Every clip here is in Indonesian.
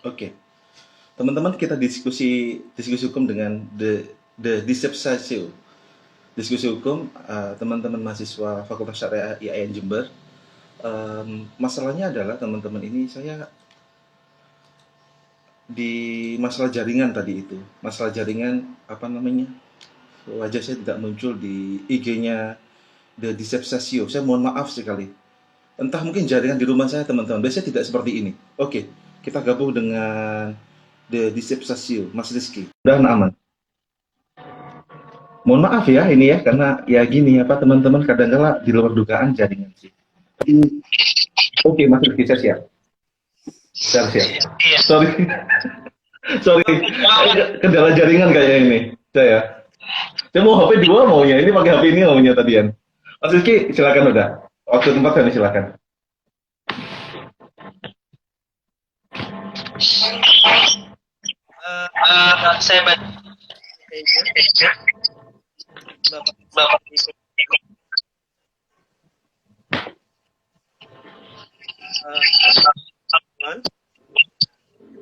Oke, teman-teman kita diskusi diskusi hukum dengan the Disepsasio. Diskusi hukum teman-teman mahasiswa Fakultas Syariah IAIN Jember. Masalahnya adalah teman-teman ini saya di masalah jaringan tadi itu. Masalah jaringan apa namanya? Wajah saya tidak muncul di IG-nya The Disepsasio. Saya mohon maaf sekali. Entah mungkin jaringan di rumah saya teman-teman. Biasanya tidak seperti ini. Oke, kita gabung dengan The Disepsasio, Mas Rizky. Udah aman. Mohon maaf ya ini ya, karena ya gini apa teman-teman kadang-kala di luar dugaan jaringan sih. Oke, Mas Rizky, saya siap. Saya siap. Sorry, sorry. Kendala jaringan kayaknya ini. Saya mau HP 2 maunya, ini pakai HP ini maunya tadian. Mas Rizky, silakan udah. Waktu tempat saya silakan. Saya baca Bapak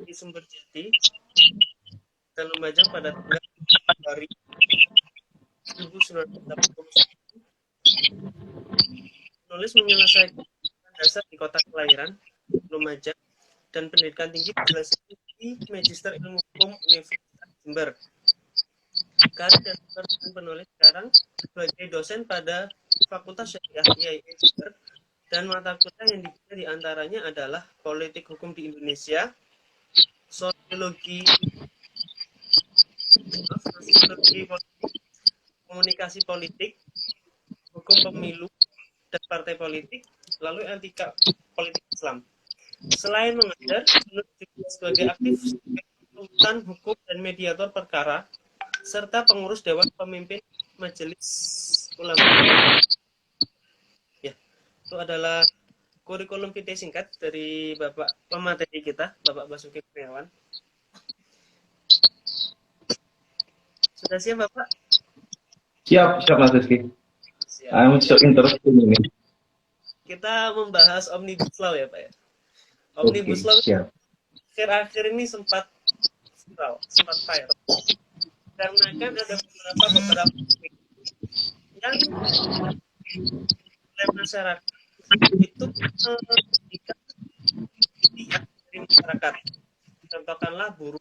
di Sumberjati dan Lumajang pada tanggal Februari 1981. Penulis menyelesaikan dasar di kota kelahiran Lumajang dan pendidikan tinggi diselesaikan di Magister Ilmu Hukum Universitas Jember. Karir dan pekerjaan penulis sekarang sebagai dosen pada Fakultas Syariah IAIN Jember, dan mata kuliah yang dipimpin diantaranya adalah Politik Hukum di Indonesia, Sosiologi politik, Komunikasi Politik, Hukum Pemilu dan Partai Politik, lalu Etika Politik Islam. Selain mengajar, penulis juga sebagai aktif konsultan hukum dan mediator perkara, serta pengurus Dewan Pemimpin Majelis Ulama. Ya, itu adalah kurikulum vitae singkat dari Bapak pemateri kita, Bapak Basuki Kurniawan. Sudah siap, Bapak? Siap, siap Mas Rizky. I'm so interested ini. Kita membahas Omnibus Law ya, Pak ya. Omnibus Law akhir-akhir ini sempat viral, sempat viral. Karena kan ada beberapa yang oleh masyarakat itu dilihat dari masyarakat. Contohkanlah buruh,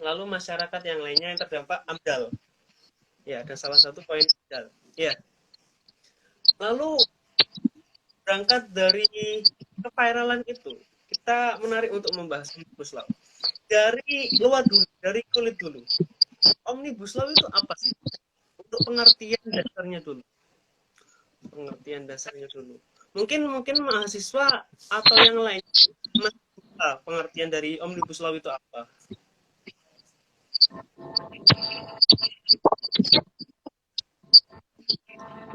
lalu masyarakat yang lainnya yang terdampak AMDAL. Ya, ada salah satu poin AMDAL. Ya. Lalu berangkat dari keviralan itu, kita menarik untuk membahas Omnibus Law. Dari luar dulu, dari kulit dulu. Omnibus Law itu apa sih? Untuk pengertian dasarnya dulu. Pengertian dasarnya dulu. Mungkin mahasiswa atau yang lain pengertian dari Omnibus Law itu apa?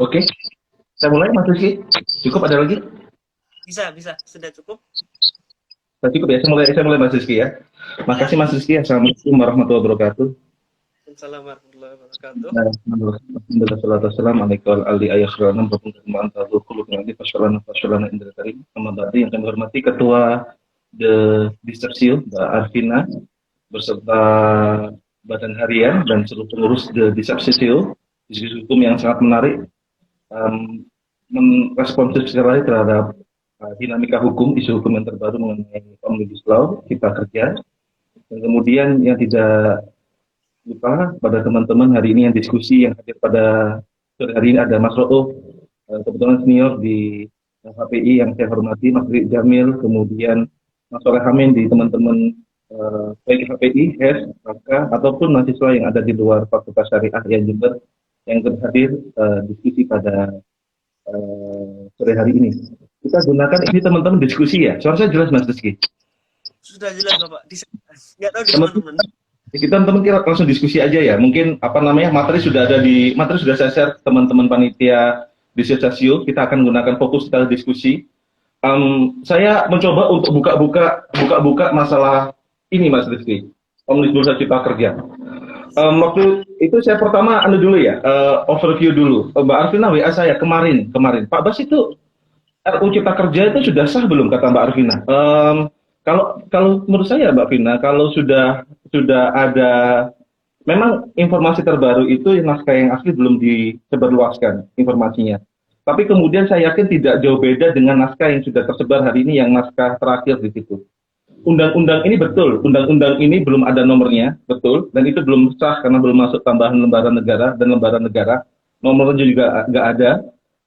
Oke, saya mulai Mas Rizky. Cukup ada lagi? Bisa, sudah cukup. Sudah cukup ya, saya mulai Mas Rizky ya. Makasih Mas Rizky. Assalamualaikum warahmatullahi wabarakatuh. Assalamualaikum warahmatullahi wabarakatuh. Yang kami hormati Ketua The Disepsio, Mbak Arvina, beserta Badan Harian dan seluruh pengurus The Disepsio, diskusi hukum yang sangat menarik, responsif sekali terhadap dinamika hukum, isu hukum yang terbaru mengenai Omnibus Law Cipta Kerja. Dan kemudian yang tidak lupa pada teman-teman hari ini yang diskusi yang hadir pada sore hari ini ada Mas Ro'o, kebetulan senior di HPI yang saya hormati, Mas Rik Jamil, kemudian Mas Soleh Hamin di teman-teman baik HPI, HES, maka ataupun mahasiswa yang ada di luar Fakultas Syariah IAIN Jember yang hadir diskusi pada sore hari ini. Kita gunakan ini teman-teman diskusi ya. Suara saya jelas Mas Rizky? Sudah jelas Bapak. Nggak tahu di teman-teman. Kita teman-teman kira langsung diskusi aja ya. Mungkin apa namanya materi sudah saya share teman-teman panitia di Sesasio. Kita akan gunakan fokus kita diskusi. Saya mencoba untuk buka masalah ini Mas Rizky. Omnibus Law Cipta Kerja. Waktu itu saya pertama dulu ya, overview dulu. Mbak Arvina WA saya kemarin. Pak Bas itu RUU Cipta Kerja itu sudah sah belum kata Mbak Arvina? Kalau kalau menurut saya Mbak Vina, kalau sudah ada memang informasi terbaru itu naskah yang asli belum disebarluaskan informasinya. Tapi kemudian saya yakin tidak jauh beda dengan naskah yang sudah tersebar hari ini yang naskah terakhir di situ. Undang-undang ini betul, undang-undang ini belum ada nomornya, betul, dan itu belum sah karena belum masuk tambahan lembaran negara dan lembaran negara. Nomornya juga nggak ada.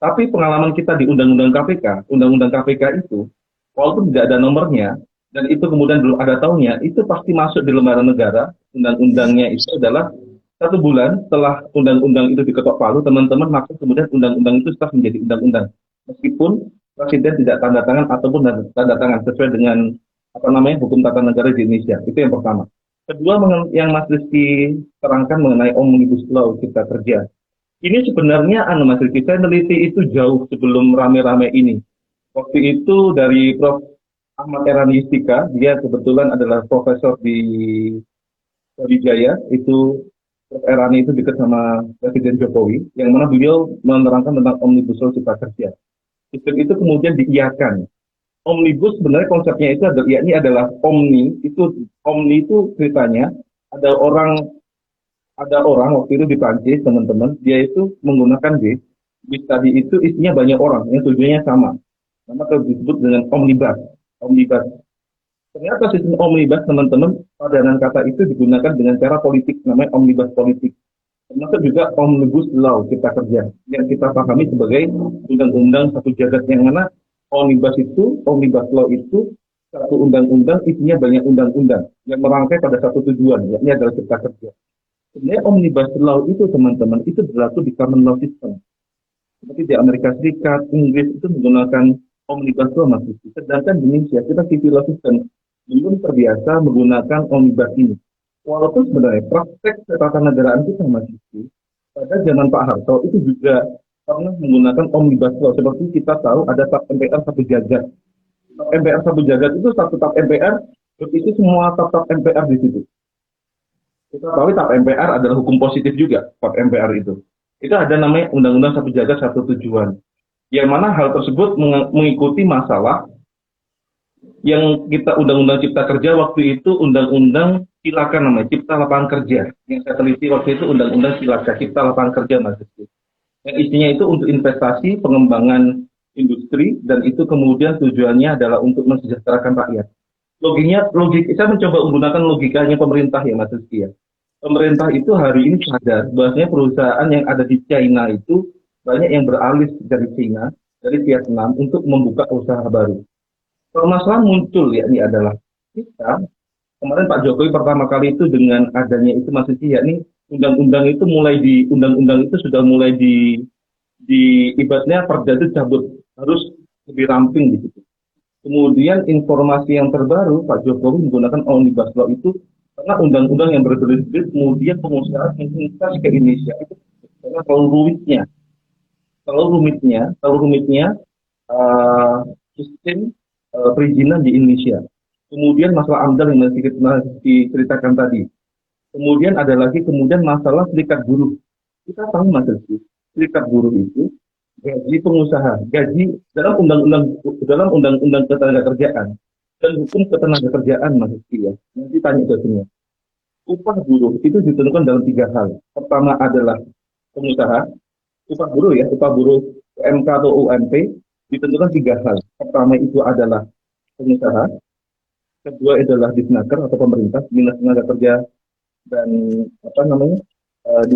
Tapi pengalaman kita di undang-undang KPK itu, walaupun tidak ada nomornya, dan itu kemudian belum ada tahunnya, itu pasti masuk di lembaran negara. Undang-undangnya itu adalah 1 bulan setelah undang-undang itu diketok palu, teman-teman maksud kemudian undang-undang itu sudah menjadi undang-undang. Meskipun presiden tidak tanda tangan ataupun tanda tangan sesuai dengan apa namanya hukum tata negara di Indonesia. Itu yang pertama. Kedua, yang Mas Rizky terangkan mengenai Omnibus Law Cipta Kerja. Ini sebenarnya Mas Rizky, saya meneliti itu jauh sebelum rame-rame ini. Waktu itu dari Prof. Ahmad Erani Istika, dia kebetulan adalah profesor di Sriwijaya, itu Prof. Erani itu dekat sama Presiden Jokowi, yang mana beliau menerangkan tentang Omnibus Law Cipta Kerja. Sistem itu kemudian diiyakan. Omnibus sebenarnya konsepnya itu adalah, yakni adalah omni itu ceritanya ada orang waktu itu di Prancis teman-teman, dia itu menggunakan bis tadi itu isinya banyak orang yang tujuannya sama, maka disebut dengan omnibus. Ternyata sistem omnibus teman-teman, padanan kata itu digunakan dengan cara politik, namanya omnibus politik. Termasuk juga omnibus law Cipta Kerja yang kita pahami sebagai undang-undang satu jagat, yang mana omnibus law itu satu undang-undang isinya banyak undang-undang yang merangkai pada satu tujuan, yakni adalah Cipta Kerja. Sebenarnya omnibus law itu teman-teman itu berlaku di common law system. Seperti di Amerika Serikat, Inggris itu menggunakan omnibus law masih. Sedangkan di Indonesia kita civil law system belum terbiasa menggunakan omnibus ini. Walaupun sebenarnya praktek ketatanegaraan kita masih pada zaman Pak Harto itu juga pernah menggunakan omnibus law. Seperti kita tahu ada TAP MPR satu jagat. TAP MPR satu jagat itu satu TAP MPR berisi semua TAP MPR di situ. Kita tahu TAP MPR adalah hukum positif juga, TAP MPR itu. Itu ada namanya Undang-Undang Satu Jagat Satu Tujuan. Yang mana hal tersebut mengikuti masalah yang kita Undang-Undang Cipta Kerja waktu itu Undang-Undang Cilaka namanya, Cipta Lapangan Kerja. Yang saya teliti waktu itu Undang-Undang Cilaka, Cipta Lapangan Kerja maksudnya. Yang isinya itu untuk investasi, pengembangan industri, dan itu kemudian tujuannya adalah untuk mensejahterakan rakyat. Saya mencoba menggunakan logikanya pemerintah ya Mas Rizky ya. Pemerintah itu hari ini sadar bahwasanya perusahaan yang ada di China itu banyak yang beralih dari China, dari Vietnam untuk membuka usaha baru. Permasalahan muncul yakni adalah kita kemarin Pak Jokowi pertama kali itu dengan adanya itu Mas Rizky yakni undang-undang itu sudah mulai di ibaratnya perda itu cabut, harus lebih ramping di situ. Kemudian informasi yang terbaru, Pak Jokowi menggunakan Omnibus Law itu karena undang-undang yang berbelit-belit, kemudian pengusaha investasi ke Indonesia itu karena terlalu rumitnya sistem perizinan di Indonesia. Kemudian masalah AMDAL yang masih diceritakan tadi. Kemudian ada lagi masalah serikat buruh. Kita tahu Mas Rizky, serikat buruh itu gaji pengusaha, gaji dalam undang-undang ketenagakerjaan dan hukum ketenagakerjaan Mas Rizky ya. Nanti tanya ke sini. Upah buruh itu ditentukan dalam 3 hal. Pertama adalah pengusaha, upah buruh UMK atau UMP ditentukan 3 hal. Pertama itu adalah pengusaha, kedua adalah disnaker atau pemerintah, Dinas Tenaga Kerja dan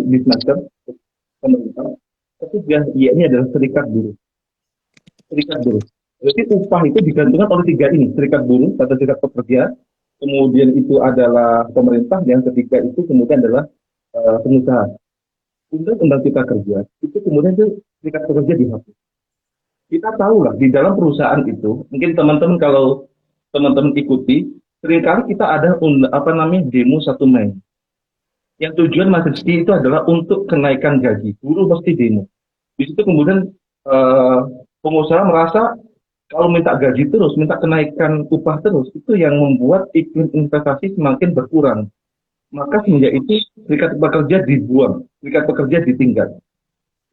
disnaker pemerintah. Ketiga, ini adalah serikat buruh. Jadi upah itu digantungkan oleh 3 ini, serikat buruh atau serikat pekerja, kemudian itu adalah pemerintah, yang ketiga itu kemudian adalah pengusaha. Undang-undang Cipta Kerja itu kemudian itu serikat pekerja dihapus. Kita tahu lah di dalam perusahaan itu, mungkin teman-teman kalau teman-teman ikuti, seringkali kita ada demo 1 Mei. Yang tujuan Mas Rizky itu adalah untuk kenaikan gaji. Buruh pasti demo. Di situ kemudian pengusaha merasa kalau minta gaji terus, minta kenaikan upah terus, itu yang membuat iklim investasi semakin berkurang. Maka semenjak itu serikat pekerja dibuang, serikat pekerja ditinggal.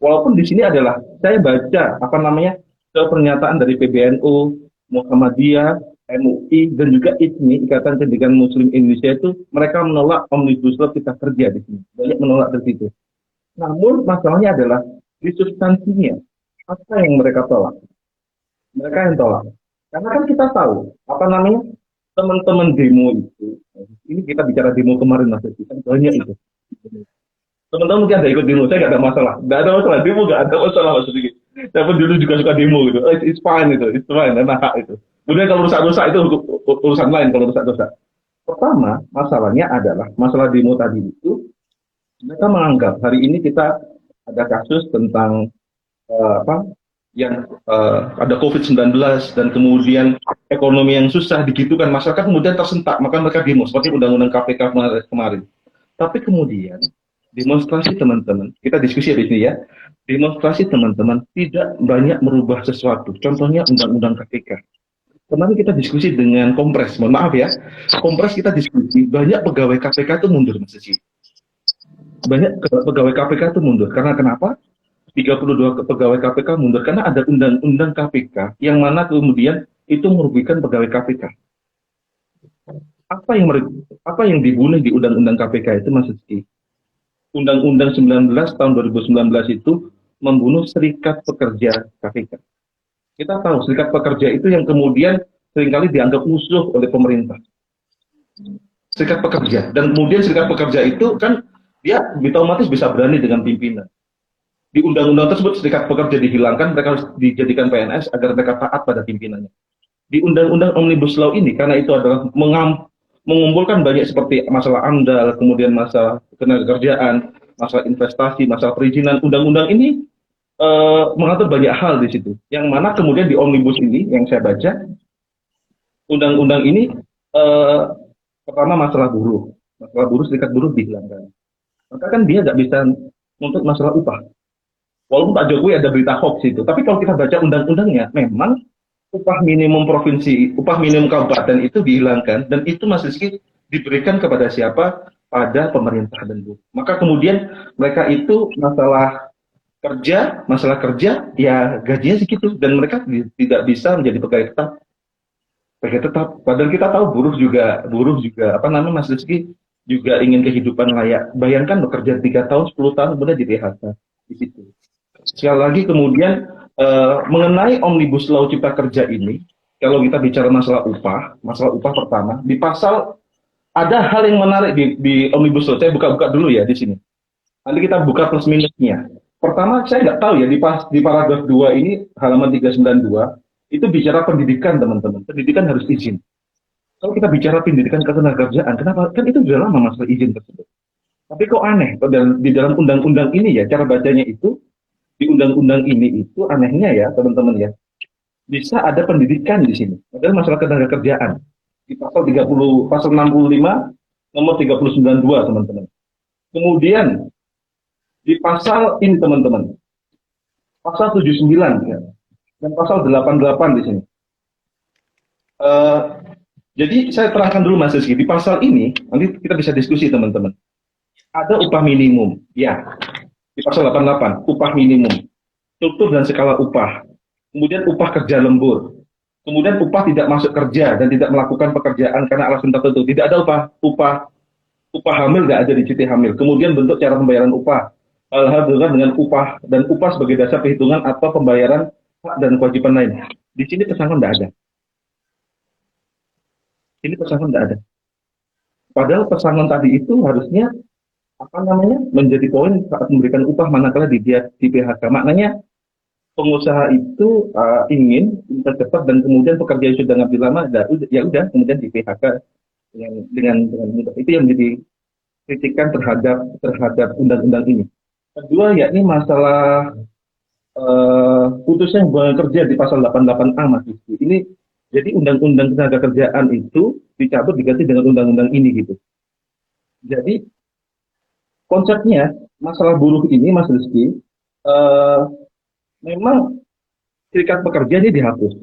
Walaupun di sini adalah saya baca pernyataan dari PBNU, Muhammadiyah, MUI dan juga IPMI, Ikatan Pendidikan Muslim Indonesia itu mereka menolak Omnibus Law Cipta Kerja di sini. Banyak menolak dari situ. Namun masalahnya adalah di substansinya apa yang mereka tolak? Mereka yang tolak. Karena kan kita tahu apa namanya teman-teman demo itu. Ini kita bicara demo kemarin Mas Rizky, kan banyak itu. Teman-teman mungkin ada ikut demo, saya nggak ada masalah. Nggak ada masalah, demo nggak ada masalah Mas Rizky. Saya pun dulu juga suka demo gitu. Oh, it's fine itu, it's fine, enak itu. Kemudian kalau rusak-rusak itu urusan lain kalau rusak-rusak. Pertama, masalahnya adalah masalah demo tadi itu mereka menganggap hari ini kita ada kasus tentang apa yang ada COVID-19 dan kemudian ekonomi yang susah digitukan masyarakat kemudian tersentak maka mereka demo seperti undang-undang KPK kemarin. Tapi kemudian demonstrasi teman-teman kita diskusi di sini ya, demonstrasi teman-teman tidak banyak merubah sesuatu. Contohnya undang-undang KPK. Kemarin kita diskusi dengan Kompres, mohon maaf ya, Kompres kita diskusi banyak pegawai KPK itu mundur Mas Suci. Banyak pegawai KPK itu mundur karena kenapa? 32 pegawai KPK mundur karena ada undang-undang KPK yang mana kemudian itu merugikan pegawai KPK. Apa yang dibunuh di undang-undang KPK itu Mas Rizky? Undang-undang 19 tahun 2019 itu membunuh Serikat Pekerja KPK. Kita tahu Serikat Pekerja itu yang kemudian seringkali dianggap musuh oleh pemerintah. Serikat Pekerja dan kemudian Serikat Pekerja itu kan dia otomatis bisa berani dengan pimpinan. Di undang-undang tersebut Serikat Pekerja dihilangkan, mereka harus dijadikan PNS agar mereka taat pada pimpinannya. Di undang-undang Omnibus Law ini, karena itu adalah mengumpulkan banyak seperti masalah AMDAL, kemudian masalah ketenagakerjaan, masalah investasi, masalah perizinan, undang-undang ini mengatur banyak hal di situ. Yang mana kemudian di Omnibus ini, yang saya baca, undang-undang ini pertama masalah buruh serikat buruh dihilangkan. Maka kan dia nggak bisa untuk masalah upah. Walaupun Pak Jokowi ada berita hoax itu, tapi kalau kita baca undang-undangnya, memang upah minimum provinsi, upah minimum kabupaten itu dihilangkan, dan itu masih diberikan kepada siapa? Pada pemerintah dan buruh. Maka kemudian mereka itu masalah kerja, ya gajinya segitu, dan mereka tidak bisa menjadi pegawai tetap. Padahal kita tahu buruh juga apa namanya Mas Rizky juga ingin kehidupan layak. Bayangkan bekerja 3 tahun, 10 tahun kemudian jadi PHK di situ. Sekali lagi kemudian mengenai Omnibus Law Cipta Kerja ini, kalau kita bicara masalah upah pertama, di pasal ada hal yang menarik di Omnibus Law. Saya buka-buka dulu ya di sini. Nanti kita buka plus minusnya. Pertama, saya nggak tahu ya di paragraf 2 ini, halaman 392, itu bicara pendidikan teman-teman. Pendidikan harus izin. Kalau kita bicara pendidikan ketenagakerjaan, kenapa? Kan itu sudah lama masalah izin tersebut. Tapi kok aneh, di dalam undang-undang ini ya, cara bacanya itu, di undang-undang ini itu anehnya ya teman-teman ya, bisa ada pendidikan di sini. Adalah masalah ketenagakerjaan. Di pasal 65, nomor 392 teman-teman. Kemudian, di pasal ini teman-teman, pasal 79 ya, dan pasal 88 di sini. Jadi saya terangkan dulu Mas Rizky, di pasal ini, nanti kita bisa diskusi teman-teman. Ada upah minimum, ya. Di pasal 88, upah minimum, struktur dan skala upah, kemudian upah kerja lembur, kemudian upah tidak masuk kerja dan tidak melakukan pekerjaan karena alasan tertentu, tidak ada upah hamil nggak ada di cuti hamil, kemudian bentuk cara pembayaran upah, hal-hal dengan upah dan upah sebagai dasar perhitungan atau pembayaran hak dan kewajiban lain. Di sini pesangon nggak ada. Ini pesangon nggak ada. Padahal pesangon tadi itu harusnya menjadi poin saat memberikan upah manakala di PHK. Maknanya pengusaha itu ingin cepat dan kemudian pekerja yang sudah ngambil lama ya udah kemudian di PHK dengan mudah. Itu yang menjadi kritikan terhadap undang-undang ini. Kedua yakni masalah putusnya hubungan kerja di pasal 88A Mas Rizky. Ini jadi undang-undang tenaga kerjaan itu dicabut diganti dengan undang-undang ini gitu. Jadi konsepnya masalah buruh ini Mas Rizky memang serikat pekerja ini dihapus.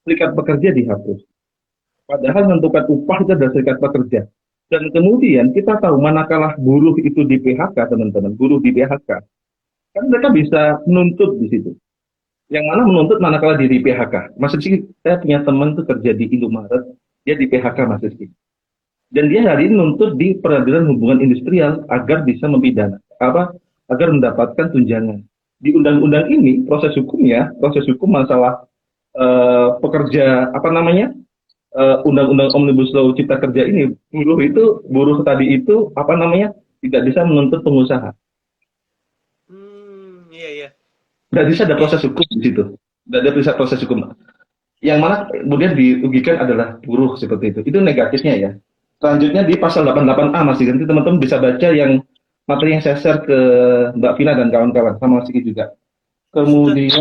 Serikat pekerja dihapus. Padahal menentukan upah itu adalah serikat pekerja. Dan kemudian kita tahu manakala buruh itu di PHK teman-teman, buruh di PHK, kan mereka bisa menuntut di situ. Yang mana menuntut manakala di PHK. Mas Rizky, saya punya teman tuh kerja di Indomaret, dia di PHK Mas Rizky. Dan dia hari ini menuntut di peradilan hubungan industrial agar bisa mempidana, agar mendapatkan tunjangan. Di undang-undang ini proses hukum masalah pekerja undang-undang Omnibus Law Cipta Kerja ini, buruh tadi itu tidak bisa menuntut pengusaha. Iya, iya. Tidak bisa ada proses hukum di situ. Tidak ada bisa proses hukum. Yang mana kemudian dirugikan adalah buruh seperti itu. Itu negatifnya ya. Selanjutnya di pasal 88A Mas, nanti teman-teman bisa baca yang materi yang saya share ke Mbak Vina dan kawan-kawan, sama Mas Siki juga. Kemudian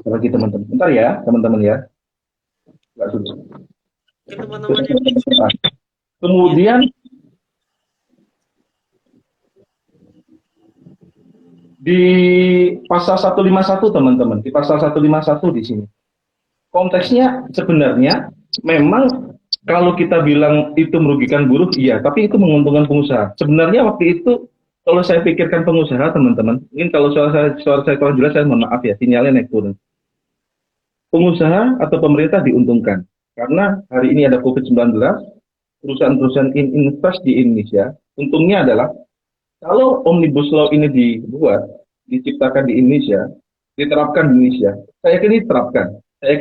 lagi teman-teman. Bentar ya, teman-teman ya. Teman-teman. Kemudian di pasal 151 teman-teman, di pasal 151 di sini. Konteksnya sebenarnya memang kalau kita bilang itu merugikan buruh, iya, tapi itu menguntungkan pengusaha. Sebenarnya waktu itu kalau saya pikirkan pengusaha, teman-teman, mungkin kalau suara saya kurang jelas, saya mohon maaf ya, sinyalnya naik turun. Pengusaha atau pemerintah diuntungkan karena hari ini ada COVID-19, perusahaan-perusahaan invest di Indonesia, untungnya adalah kalau Omnibus Law ini dibuat, diciptakan di Indonesia, diterapkan di Indonesia, saya yakin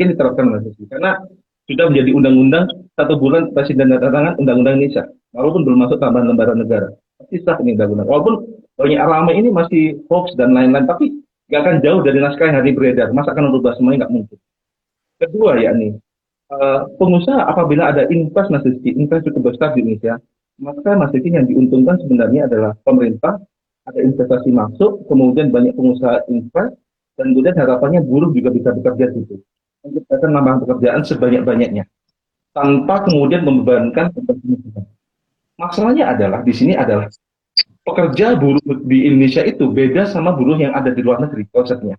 diterapkan Mas Rizky, karena sudah menjadi undang-undang 1 bulan Presiden tanda tangan undang-undang Indonesia, walaupun belum masuk tambahan lembaran negara, pasti sah ini undang-undang. Walaupun banyak ramai ini masih hoax dan lain-lain, tapi nggak akan jauh dari naskah yang hari beredar. Masa akan merubah semuanya, nggak mungkin. Kedua yakni pengusaha apabila ada invest Mas Rizky, invest cukup besar di Indonesia, maka Mas Rizky yang diuntungkan sebenarnya adalah pemerintah, ada investasi masuk, kemudian banyak pengusaha invest, dan kemudian harapannya buruh juga bisa bekerja di situ. Menciptakan lapangan pekerjaan sebanyak-banyaknya, tanpa kemudian membebankan pemerintah. Masalahnya adalah, di sini adalah, pekerja buruh di Indonesia itu beda sama buruh yang ada di luar negeri konsepnya.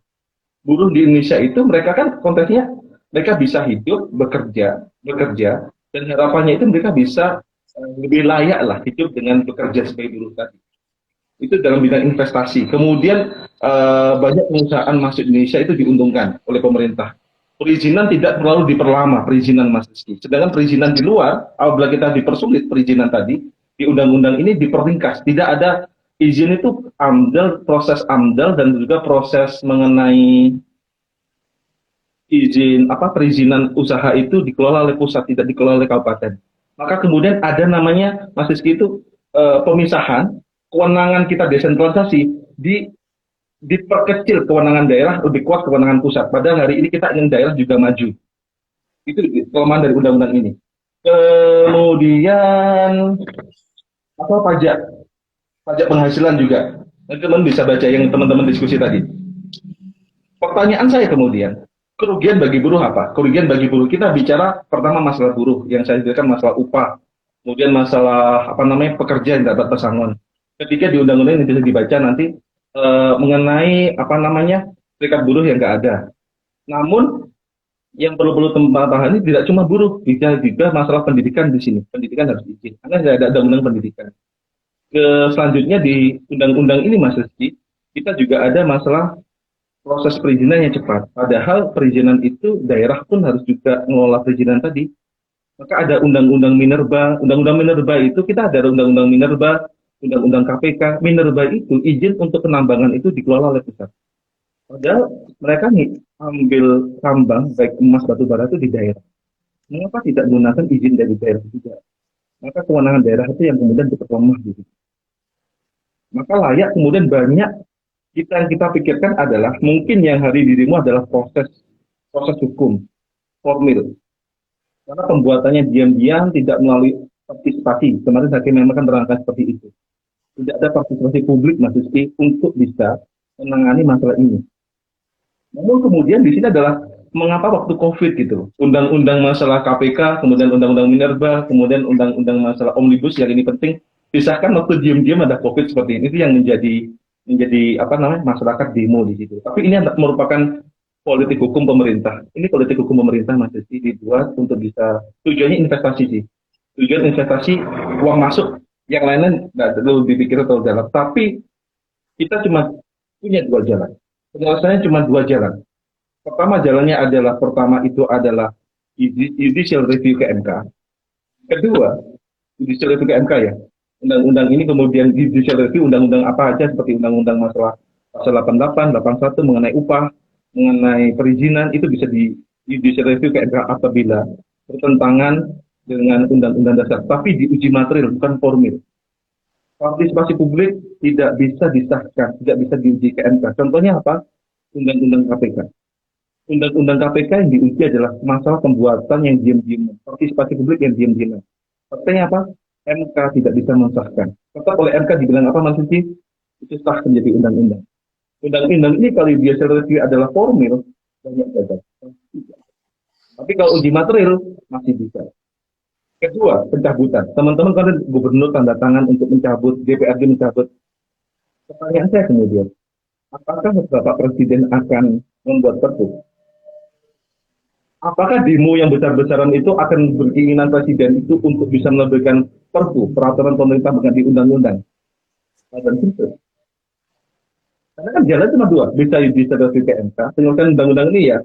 Buruh di Indonesia itu mereka kan konteksnya, mereka bisa hidup, bekerja, dan harapannya itu mereka bisa lebih layak lah hidup dengan bekerja sebagai buruh tadi. Itu dalam bidang investasi. Kemudian banyak perusahaan masuk Indonesia itu diuntungkan oleh pemerintah. Perizinan tidak terlalu diperlama, perizinan Mas Rizky. Sedangkan perizinan di luar, apabila kita dipersulit perizinan tadi, di undang-undang ini diperringkas. Tidak ada izin itu AMDAL, proses AMDAL, dan juga proses mengenai izin perizinan usaha itu dikelola oleh pusat, tidak dikelola oleh kabupaten. Maka kemudian ada namanya Mas Rizky itu pemisahan kewenangan kita desentralisasi diperkecil kewenangan daerah, lebih kuat kewenangan pusat. Padahal hari ini kita ingin daerah juga maju. Itu kelemahan dari undang-undang ini. Kemudian pajak penghasilan juga. Teman-teman bisa baca yang teman-teman diskusi tadi. Pertanyaan saya kemudian, kerugian bagi buruh apa? Kerugian bagi buruh, kita bicara pertama masalah buruh, yang saya jelaskan masalah upah, kemudian masalah pekerja yang dapat pesangon. Ketika di undang-undang ini bisa dibaca nanti mengenai serikat buruh yang nggak ada. Namun yang perlu tambah ini tidak cuma buruh, bisa juga masalah pendidikan di sini. Pendidikan harus diizin, karena tidak ada undang-undang pendidikan. Selanjutnya di undang-undang ini Mas Rizky, kita juga ada masalah proses perizinan yang cepat. Padahal perizinan itu daerah pun harus juga mengelola perizinan tadi. Maka ada undang-undang Minerba. Undang-undang Minerba itu kita ada undang-undang Minerba, undang-undang KPK. Minerba itu izin untuk penambangan itu dikelola oleh pusat. Padahal mereka nih ambil tambang baik emas batu bara itu di daerah. Mengapa tidak menggunakan izin dari daerah juga? Maka kewenangan daerah itu yang kemudian diperlemah gitu. Maka layak kemudian banyak yang kita pikirkan adalah mungkin yang hari dirimu adalah proses hukum formil. Karena pembuatannya diam-diam tidak melalui partisipasi. Kemarin hakim memang kan terangkan seperti itu. Tidak ada partisipasi publik Mas Rizky untuk bisa menangani masalah ini. Namun kemudian di sini adalah mengapa waktu COVID gitu, undang-undang masalah KPK, kemudian undang-undang Minerba, kemudian undang-undang masalah Omnibus yang ini penting, disahkan waktu diam-diam ada COVID seperti ini. Itu yang menjadi masyarakat demo di situ. Tapi ini merupakan politik hukum pemerintah. Ini politik hukum pemerintah Mas Rizky dibuat untuk bisa tujuannya investasi sih. Tujuan investasi uang masuk, yang lainnya nggak perlu dipikir atau jalan. Tapi kita cuma punya 2 jalan. Penyelesaiannya cuma dua jalan. Pertama itu adalah judicial review ke MK. Kedua, judicial review ke MK ya. Undang-undang ini kemudian judicial review undang-undang apa aja seperti undang-undang masalah pasal 88, 81 mengenai upah, mengenai perizinan itu bisa di judicial review ke MK apabila bertentangan dengan undang-undang dasar, tapi diuji material bukan formil. Partisipasi publik tidak bisa disahkan, tidak bisa diuji ke MK. Contohnya apa? Undang-undang KPK. Undang-undang KPK yang diuji adalah masalah pembuatan yang diam-diam, partisipasi publik yang diam-diam. Artinya apa? MK tidak bisa mensahkan. Tetap oleh MK dibilang apa maksudnya? Itu sah menjadi undang-undang. Undang-undang ini kalau biasa review adalah formil, banyak gagal. Tapi kalau uji material masih bisa. Kedua, pencabutan. Teman-teman kan gubernur tanda tangan untuk mencabut, DPRD mencabut. Pertanyaan saya kemudian, apakah Bapak Presiden akan membuat perpu? Apakah demo yang besar-besaran itu akan berkeinginan Presiden itu untuk bisa menerbitkan perpu, peraturan pemerintah mengganti undang-undang? Dan itu. Karena kan jalan cuma dua, bisa review ke MK, penyelesaian undang-undang ini ya,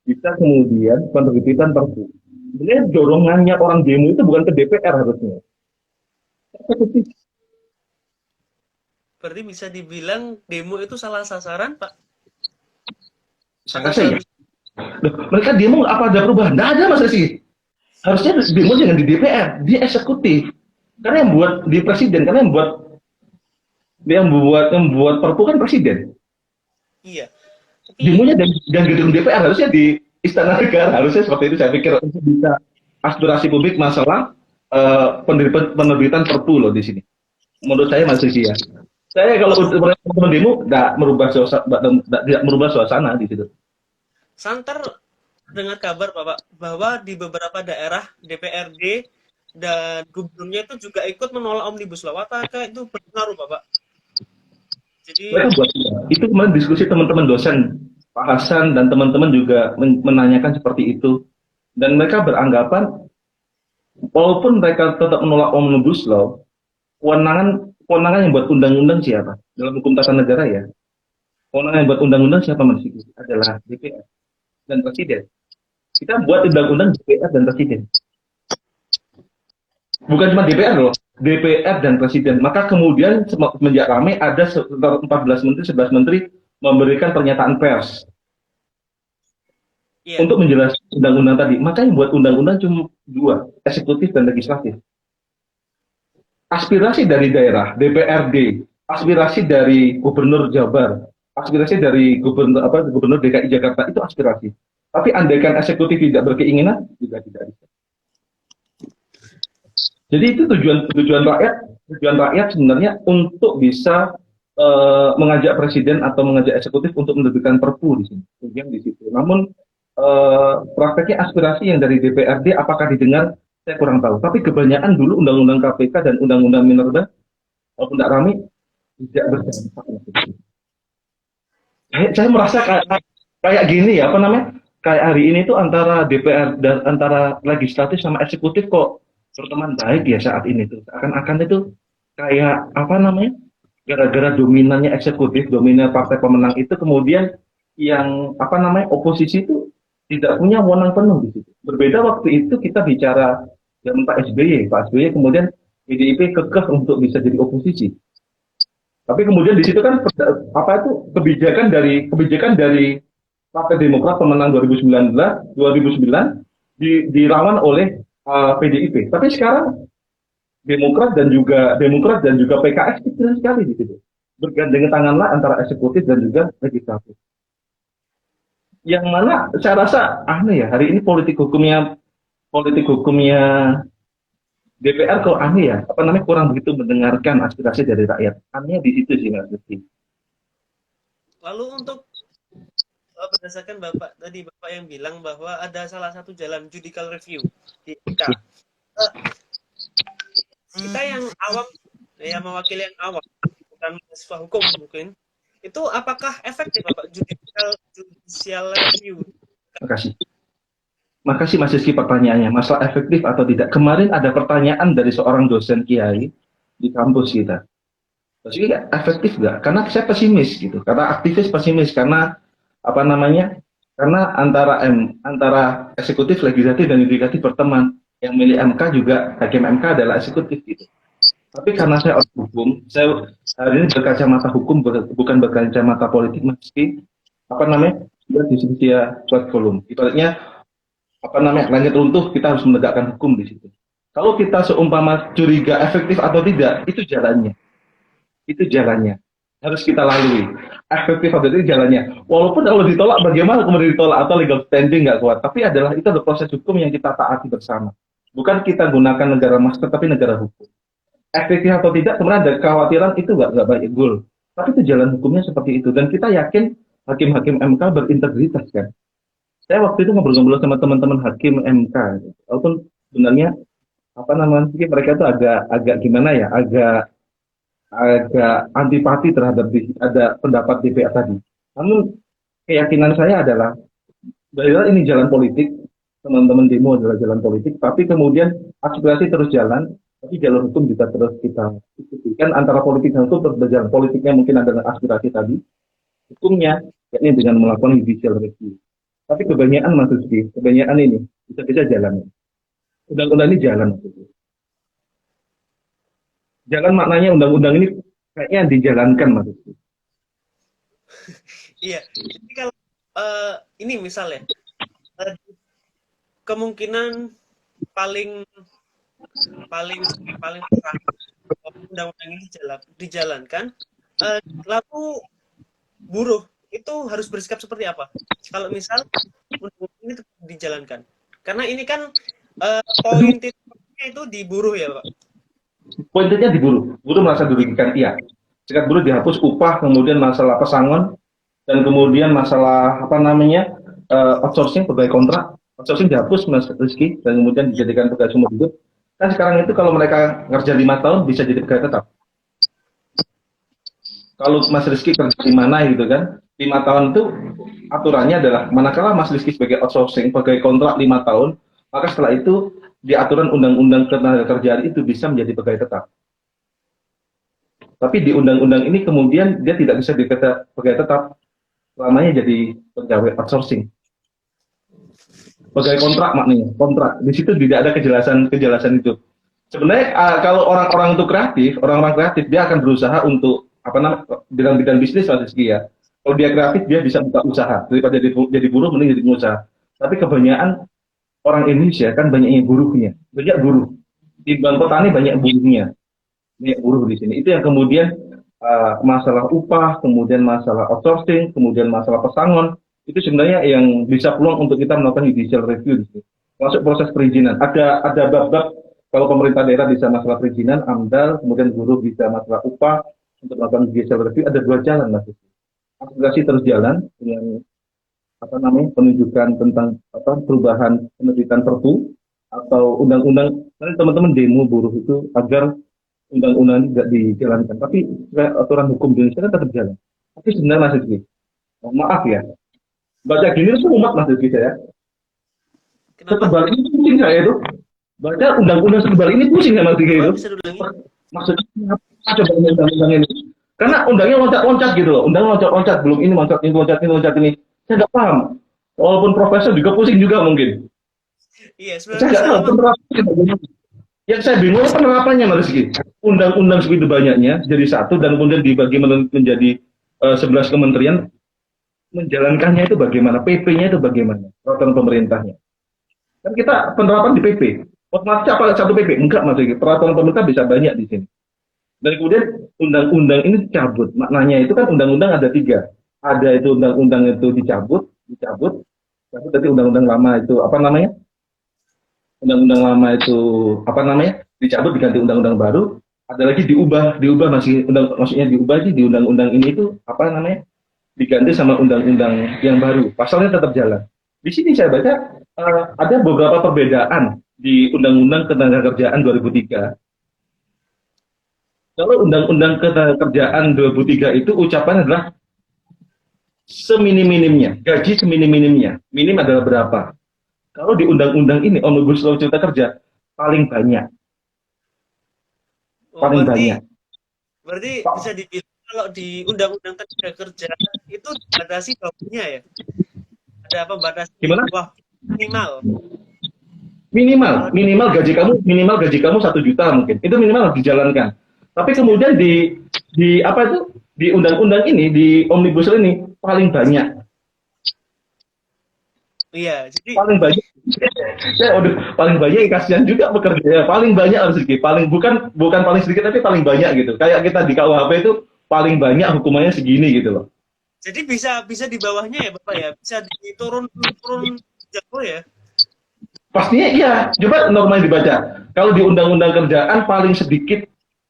bisa kemudian penerbitan perpu. Sebenarnya dorongannya orang demo itu bukan ke DPR harusnya. Berarti bisa dibilang demo itu salah sasaran, Pak? Saya rasa ya. Mereka demo apa ada perubahan? Nggak ada Mas Resi. Harusnya demo jangan di DPR, di eksekutif. Karena yang buat di presiden, karena yang buat perpu kan presiden. Iya. Tapi Demonya dan gedung DPR harusnya di Istana Negara, harusnya seperti itu saya pikir untuk bisa aspirasi publik masalah penerbitan perpu loh di sini. Menurut saya Mas Resi ya. Saya kalau teman demo tidak merubah suasana di situ. Santer dengar kabar Bapak bahwa di beberapa daerah DPRD dan gubernurnya itu juga ikut menolak Omnibus Law. Apakah itu berpengaruh Bapak? Jadi itu kemarin diskusi teman-teman dosen Pak Hasan dan teman-teman juga menanyakan seperti itu, dan mereka beranggapan walaupun mereka tetap menolak Omnibus Law, kewenangan yang buat undang-undang siapa dalam hukum tata negara ya? Kewenangan yang buat undang-undang siapa Mas? Adalah DPR dan presiden. Kita buat undang-undang DPR dan presiden. Bukan cuma DPR loh, DPR dan presiden. Maka kemudian semenjak ramai ada 14 menteri, 11 menteri memberikan pernyataan pers untuk menjelaskan undang-undang tadi. Maka yang buat undang-undang cuma dua, eksekutif dan legislatif. Aspirasi dari daerah, DPRD, aspirasi dari gubernur Jabar, aspirasi dari gubernur DKI Jakarta itu aspirasi. Tapi andaikan eksekutif tidak berkeinginan juga tidak bisa. Jadi itu tujuan rakyat sebenarnya untuk bisa mengajak presiden atau mengajak eksekutif untuk menerbitkan perpu di sini. Tujuan di situ. Namun prakteknya aspirasi yang dari DPRD apakah didengar? Saya kurang tahu. Tapi kebanyakan dulu undang-undang KPK dan undang-undang Minerba walaupun tidak ramai tidak berdampak. Saya merasa kayak gini ya, apa namanya? Kayak hari ini tuh antara DPR dan antara legislatif sama eksekutif kok berteman baik ya saat ini tuh. Akan itu kayak apa namanya? Gara-gara dominannya eksekutif, dominan partai pemenang itu kemudian yang apa namanya? Oposisi itu tidak punya wewenang penuh di situ. Berbeda waktu itu kita bicara zaman Pak SBY kemudian PDIP kekeh untuk bisa jadi oposisi. Tapi kemudian di situ kan apa itu kebijakan dari Partai Demokrat pemenang 2009 dilawan oleh PDIP. Tapi sekarang Demokrat dan juga PKS kecil sekali di situ. Bergandengan tanganlah antara eksekutif dan juga legislatif. Yang mana saya rasa aneh ya, hari ini politik hukumnya DPR kok aneh ya, apa namanya kurang begitu mendengarkan aspirasi dari rakyat. Aneh di situ sih Mas Rizky. Lalu untuk berdasarkan Bapak yang bilang bahwa ada salah satu jalan judicial review di MK. Kita yang awam, yang mewakili yang awam, bukan mahasiswa hukum mungkin, itu apakah efektif Bapak judicial review? Makasih Mas Rizky pertanyaannya, masalah efektif atau tidak. Kemarin ada pertanyaan dari seorang dosen kiai di kampus kita. Jadi efektif nggak? Karena saya pesimis gitu. Karena aktivis pesimis karena apa namanya? Karena antara eksekutif, legislatif dan yudikatif berteman. Yang milih MK juga hakim MK adalah eksekutif gitu. Tapi karena saya orang hukum, saya hari ini berkacamata hukum bukan berkacamata politik meski apa namanya? Sudah diskusi kurikulum. Ibaratnya apa namanya? Langit runtuh kita harus menegakkan hukum di situ. Kalau kita seumpama curiga efektif atau tidak, itu jalannya. Itu jalannya harus kita lalui, efektif atau itu jalannya, walaupun kalau ditolak bagaimana kemudian ditolak atau legal standing nggak kuat, tapi itu adalah proses hukum yang kita taati bersama, bukan kita gunakan negara master tapi negara hukum. Efektif atau tidak sebenarnya ada kekhawatiran itu nggak baik goal, tapi itu jalan hukumnya seperti itu dan kita yakin hakim-hakim MK berintegritas kan. Saya waktu itu ngobrol-ngobrol sama teman-teman hakim MK, walaupun sebenarnya apa namanya mereka itu agak agak gimana ya, agak antipati terhadap ada pendapat DPR tadi. Namun keyakinan saya adalah bahwa ini jalan politik, teman-teman demo adalah jalan politik, tapi kemudian aspirasi terus jalan, tapi jalur hukum juga terus kita ikuti. Kan antara politik dan hukum terus berjalan. Politiknya mungkin ada aspirasi tadi, hukumnya yakni dengan melakukan judicial review. Tapi kebanyakan Mas Rizky, kebanyakan ini bisa-bisa jalan. Undang-undang ini jalan maksudnya. Jalan maknanya undang-undang ini kayaknya dijalankan maksudnya. Iya, jadi kalau ini misalnya kemungkinan paling undang-undang ini dijalankan, lalu buruh itu harus bersikap seperti apa? Kalau misal undang-undang ini dijalankan, karena ini kan poin titiknya itu di buruh ya Pak. Poinnya di buruh merasa dirugikan, iya. Serikat buruh dihapus upah, kemudian masalah pesangon, dan kemudian masalah apa namanya outsourcing pegawai kontrak, outsourcing dihapus Mas Rizky, dan kemudian dijadikan pegawai seumur hidup. Kan sekarang itu kalau mereka kerja 5 tahun bisa jadi pegawai tetap. Kalau Mas Rizky kerja di mana gitu kan, 5 tahun itu aturannya adalah manakala Mas Rizky sebagai outsourcing pegawai kontrak 5 tahun, maka setelah itu di aturan undang-undang ketenagakerjaan itu bisa menjadi pegawai tetap. Tapi di undang-undang ini kemudian dia tidak bisa dikata pegawai tetap, selamanya jadi pegawai outsourcing. Pegawai kontrak maknanya, kontrak. Di situ tidak ada kejelasan itu. Sebenarnya kalau orang-orang itu kreatif, orang-orang kreatif dia akan berusaha untuk apa namanya bidang-bidang bisnis Mas Rizky ya. Kalau dia kreatif dia bisa buka usaha daripada jadi buruh mending jadi pengusaha. Tapi kebanyakan orang Indonesia kan banyaknya buruhnya, banyak buruh. Di Bang Petani banyak buruhnya, banyak buruh di sini. Itu yang kemudian masalah upah, kemudian masalah outsourcing, kemudian masalah pesangon, itu sebenarnya yang bisa peluang untuk kita melakukan judicial review di sini. Masuk proses perizinan. Ada bab-bab kalau pemerintah daerah bisa masalah perizinan, AMDAL, kemudian buruh bisa masalah upah untuk melakukan judicial review. Ada 2 jalan Mas. Aspirasi terus jalan dengan apa namanya penunjukan tentang perubahan penerbitan Perpu atau undang-undang. Nanti teman-teman demo buruh itu agar undang-undang ini tidak dijalankan. Tapi aturan hukum di Indonesia kan tetap jalan. Tapi sebenarnya Mas Rizky, maaf ya, baca gini itu umat Mas Rizky saya. Setebal ini pusing saya itu. Baca undang-undang setebal ini pusing ya Mas Rizky itu. Maksudnya apa coba undang-undang ini? Karena undangnya loncat-loncat gitu loh. Undang loncat-loncat, belum ini loncat ini. Saya nggak paham. Walaupun profesor juga pusing juga mungkin. Iya, saya nggak tahu penerapannya. Yang saya bingung penerapannya Mas Rizky. Undang-undang segitu banyaknya jadi satu dan kemudian dibagi menjadi 11 kementerian. Menjalankannya itu bagaimana? PP-nya itu bagaimana? Peraturan pemerintahnya. Kan kita penerapan di PP. Otomatis apa satu PP? Enggak Mas Rizky. Peraturan pemerintah bisa banyak di sini. Dan kemudian undang-undang ini dicabut. Maknanya itu kan undang-undang ada 3. Ada itu undang-undang itu dicabut, tapi tadi undang-undang lama itu apa namanya? Undang-undang lama itu apa namanya? Dicabut diganti undang-undang baru. Ada lagi diubah maksudnya diubah sih di undang-undang ini itu apa namanya? Diganti sama undang-undang yang baru. Pasalnya tetap jalan. Di sini saya baca ada beberapa perbedaan di Undang-Undang Ketenagakerjaan 2003. Kalau Undang-Undang Ketenagakerjaan 2003 itu ucapan adalah seminim-minimnya, gaji seminim-minimnya. Minim adalah berapa? Kalau di undang-undang ini, Omnibus Law Cipta Kerja, paling banyak. Paling banyak. Berarti bisa dibilang kalau di Undang-Undang Tenaga Kerja itu dibatasi waktunya ya? Ada apa batasi Gimana? waktu minimal? Minimal, Kalau minimal gaji kamu 1 juta mungkin. Itu minimal harus dijalankan. Tapi kemudian di apa itu di undang-undang ini di omnibus law ini paling banyak, iya, jadi paling banyak. Ya, udah paling banyak kasihan juga pekerja. Ya, paling banyak harus sedikit. Paling bukan paling sedikit tapi paling banyak gitu. Kayak kita di KUHP itu paling banyak hukumannya segini gitu loh. jadi bisa bisa di bawahnya ya Bapak ya? Bisa diturun turun jauh ya? Pastinya iya. Coba normal dibaca. Kalau di undang-undang kerjaan paling sedikit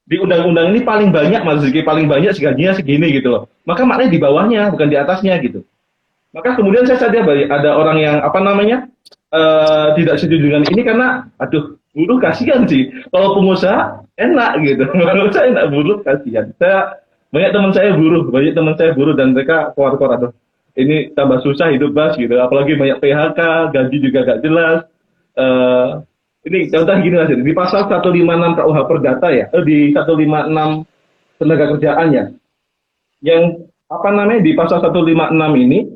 di undang-undang ini paling banyak mas sedikit paling banyak gajinya segini gitu loh. Maka maknanya di bawahnya bukan di atasnya gitu. Maka kemudian saya sadar ada orang yang apa namanya tidak setuju dengan ini karena aduh buruh kasihan sih. Kalau pengusaha enak gitu. Menurut saya enak buruh kasihan. Saya banyak teman saya buruh dan mereka keluar-keluar aduh ini tambah susah hidup bas gitu. Apalagi banyak PHK, gaji juga gak jelas. Eh, ini contoh gini aja di pasal 156 KUH Perdata ya, di 156 tenaga kerjaan ya, yang apa namanya di pasal 156 ini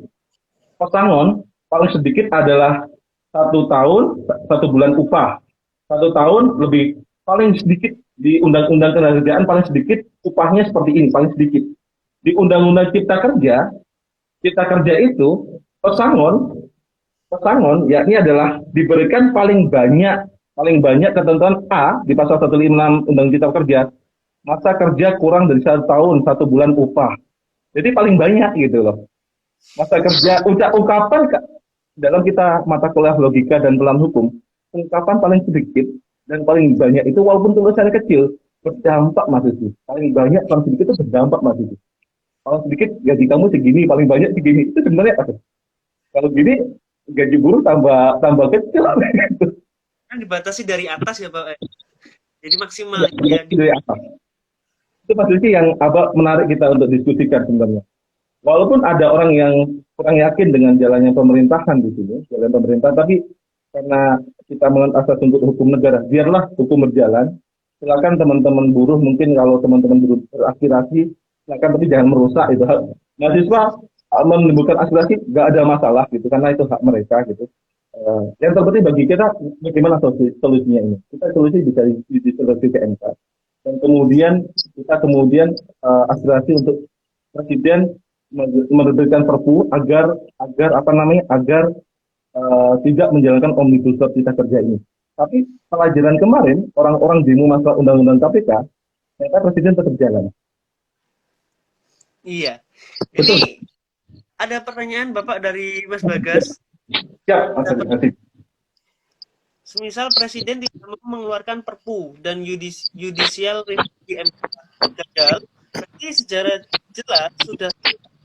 pesangon paling sedikit adalah 1 tahun 1 bulan upah, 1 tahun lebih paling sedikit di undang-undang tenaga kerjaan paling sedikit upahnya seperti ini paling sedikit di undang-undang cipta kerja itu pesangon pesangon yakni adalah diberikan paling banyak ketentuan A di pasal 156 Undang Cipta Kerja masa kerja kurang dari 1 tahun 1 bulan upah. Jadi paling banyak gitu loh. Masa kerja ungkapan dalam kita mata kuliah logika dan pelan hukum ungkapan paling sedikit dan paling banyak itu walaupun tulisannya kecil berdampak mas itu paling banyak paling sedikit itu berdampak mas itu paling sedikit gaji kamu segini paling banyak segini itu sebenarnya apa kalau gini gaji buruh tambah tambah kecil gitu. Kan dibatasi dari atas ya Pak. Jadi maksimal Ya, ya. dari atas. Itu pasti yang apa menarik kita untuk diskusikan sebenarnya. Walaupun ada orang yang kurang yakin dengan jalannya pemerintahan di sini, jalan pemerintah, tapi karena kita menganut asas untuk hukum negara, biarlah hukum berjalan. Silakan teman-teman buruh, mungkin kalau teman-teman buruh beraspirasi, silakan tapi jangan merusak itu. Mahasiswa menimbulkan aspirasi, nggak ada masalah gitu, karena itu hak mereka gitu. Yang terpenting bagi kita bagaimana solusinya ini. Kita solusi bisa disolusi ke MK dan kemudian aspirasi untuk presiden menerbitkan perpu agar apa namanya tidak menjalankan omnibus law cipta kerja ini. Tapi pelajaran kemarin orang-orang demo masalah undang-undang KPK, ternyata presiden tetap jalan. Iya. Betul. Ini ada pertanyaan Bapak dari Mas Bagas. Siap, masih. Semisal presiden tidak mau mengeluarkan perpu dan judicial review di MK gagal, berarti secara jelas sudah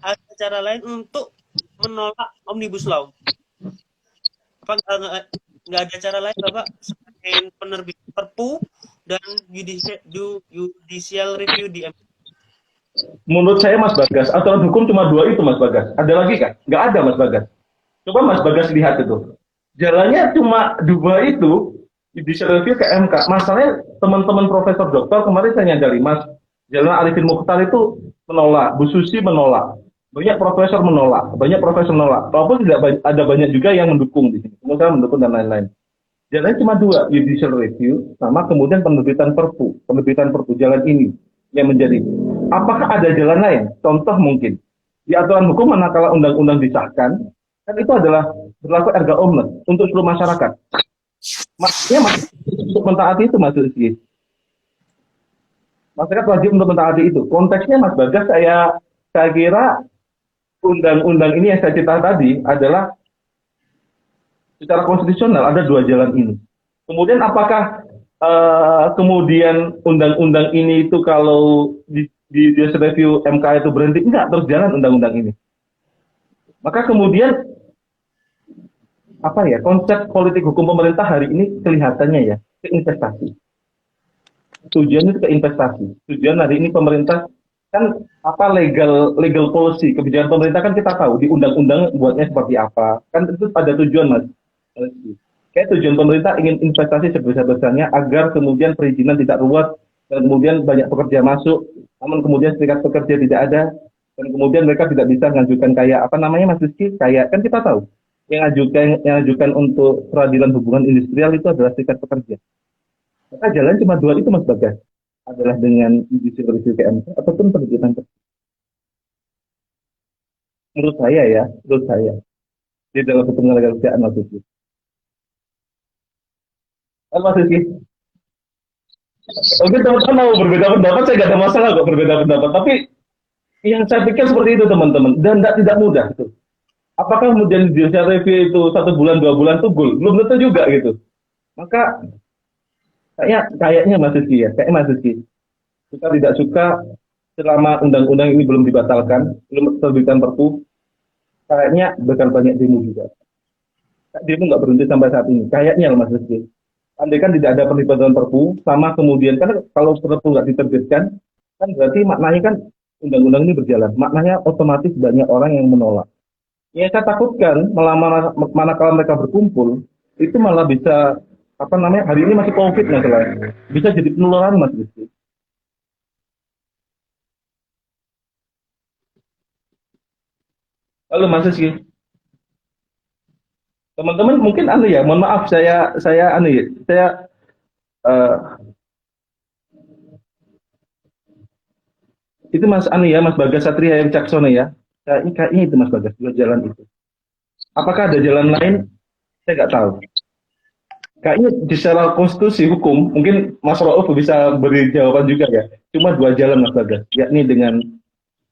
ada cara lain untuk menolak omnibus law. Apa nggak ada cara lain Bapak selain penerbitan perpu dan judicial review di MK? Menurut saya Mas Bagas, aturan hukum cuma 2 itu Mas Bagas. Ada lagi kan? Nggak ada Mas Bagas. Coba Mas Bagas lihat itu. Jalannya cuma 2 itu, judicial review ke MK. Masalahnya teman-teman profesor doktor kemarin saya nyadari, Mas, Jalan Arifin Mukhtar itu menolak, Bu Susi menolak, banyak profesor menolak, walaupun tidak ada banyak juga yang mendukung di sini, pengusaha mendukung dan lain-lain. Jalannya cuma 2, judicial review sama kemudian penerbitan perpu jalan ini yang menjadi. Apakah ada jalan lain? Contoh mungkin di aturan hukum manakala undang-undang disahkan, kan itu adalah berlaku erga omnes untuk seluruh masyarakat. Maksudnya untuk mentaati itu Mas Rizky. Masyarakat wajib untuk mentaati itu. Konteksnya Mas Bagas saya kira undang-undang ini yang saya cerita tadi adalah secara konstitusional ada 2 jalan ini. Kemudian apakah kemudian undang-undang ini itu kalau di review MK itu berhenti? Enggak, terus jalan undang-undang ini. Maka kemudian konsep politik hukum pemerintah hari ini kelihatannya ya ke investasi. Tujuannya itu ke investasi. Tujuan hari ini pemerintah kan legal policy, kebijakan pemerintah kan kita tahu di undang-undang buatnya seperti apa. Kan itu ada tujuan Mas. Kayak tujuan pemerintah ingin investasi sebesar-besarnya agar kemudian perizinan tidak ruwet dan kemudian banyak pekerja masuk namun kemudian serikat pekerja tidak ada, dan kemudian mereka tidak bisa mengajukan kayak apa namanya Mas Rizky, kayak kan kita tahu yang ajukan untuk peradilan hubungan industrial itu adalah serikat pekerja. Maka jalan cuma dua itu Mas Bagas, adalah dengan judicial review ke MK ataupun penerbitan perpu. Menurut saya ya, menurut saya di dalam hukum tenaga kerjaan Mas Rizky. Mas Rizky, oke teman-teman mau berbeda pendapat, saya nggak ada masalah kok berbeda pendapat. Tapi yang saya pikir seperti itu teman-teman, dan tidak mudah tuh. Apakah kemudian judicial review itu 1 bulan 2 bulan tuh goal? Belum tentu juga gitu. Maka kayaknya Mas Rizky ya, kayaknya Mas Rizky, kita tidak suka selama undang-undang ini belum dibatalkan, belum terbitkan perpu, kayaknya bakal banyak demo juga. Demo nggak berhenti sampai saat ini, kayaknya Mas Rizky. Andai kan tidak ada perlibatan perpu, sama kemudian kan kalau perpu nggak diterbitkan, kan berarti maknanya kan undang-undang ini berjalan. Maknanya otomatis banyak orang yang menolak. Ya saya takutkan manakala mereka berkumpul, itu malah bisa apa namanya hari ini masih COVID masalahnya, bisa jadi penularan Mas Rizky. Halo Mas Rizky, teman-teman mungkin anu ya, mohon maaf saya anu ya, saya eh, itu Mas anu ya, Mas Bagas Satria yang Caksono ya. Kayaknya itu Mas Bagas, dua jalan itu. Apakah ada jalan lain? Saya nggak tahu. Kayaknya di secara konstitusi hukum, mungkin Mas Rauf bisa beri jawaban juga ya. Cuma dua jalan Mas Bagas, yakni dengan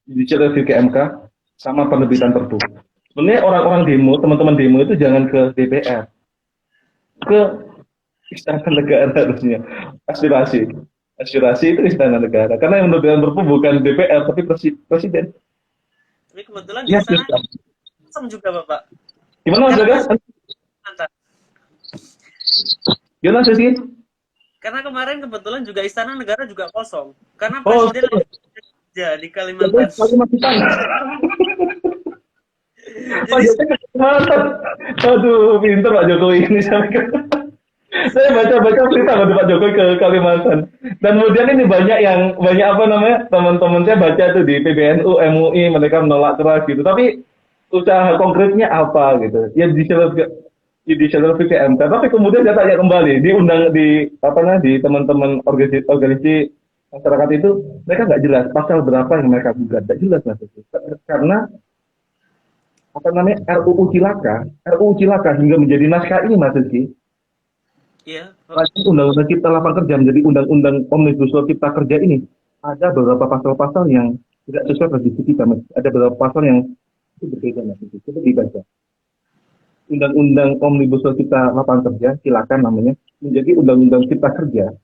judicial review ke MK sama penerbitan perpu. Sebenarnya orang-orang demo, teman-teman demo itu jangan ke DPR, ke istana negara harusnya. Aspirasi, aspirasi itu istana negara. Karena yang menerbitkan perpu bukan DPR tapi presiden. Tapi kebetulan di Ya, sana kosong juga Bapak. gimana Mas Bagas? Mantap. Gimana sih? Karena kemarin kebetulan juga istana negara juga kosong. Karena Oh, presiden ya di Kalimantan. Kalimantan. Pak Jokowi ke Kalimantan. Aduh, pinter Pak Jokowi ini. Saya baca-baca berita Pak Jokowi ke Kalimantan. Dan kemudian ini banyak apa namanya teman-teman saya baca tuh di PBNU, MUI mereka menolak keras gitu. Tapi usaha konkretnya apa gitu? Ya judicial review ke MK. Tapi kemudian saya tanya kembali di apa namanya di teman-teman organisasi masyarakat itu mereka nggak jelas pasal berapa yang mereka gugat, nggak jelas Mas. Karena apa namanya RUU Cilaka hingga menjadi naskah ini Mas Rizky. Iya. Undang-undang Cipta Lapangan Kerja menjadi undang-undang Omnibus Law Cipta Kerja ini ada beberapa pasal-pasal yang tidak sesuai prediksi kita, Mas. Ada beberapa pasal yang itu berbeda, Mas. Itu dibaca. Undang-undang Omnibus Law Cipta Lapangan Kerja, silakan namanya, menjadi undang-undang Cipta Kerja.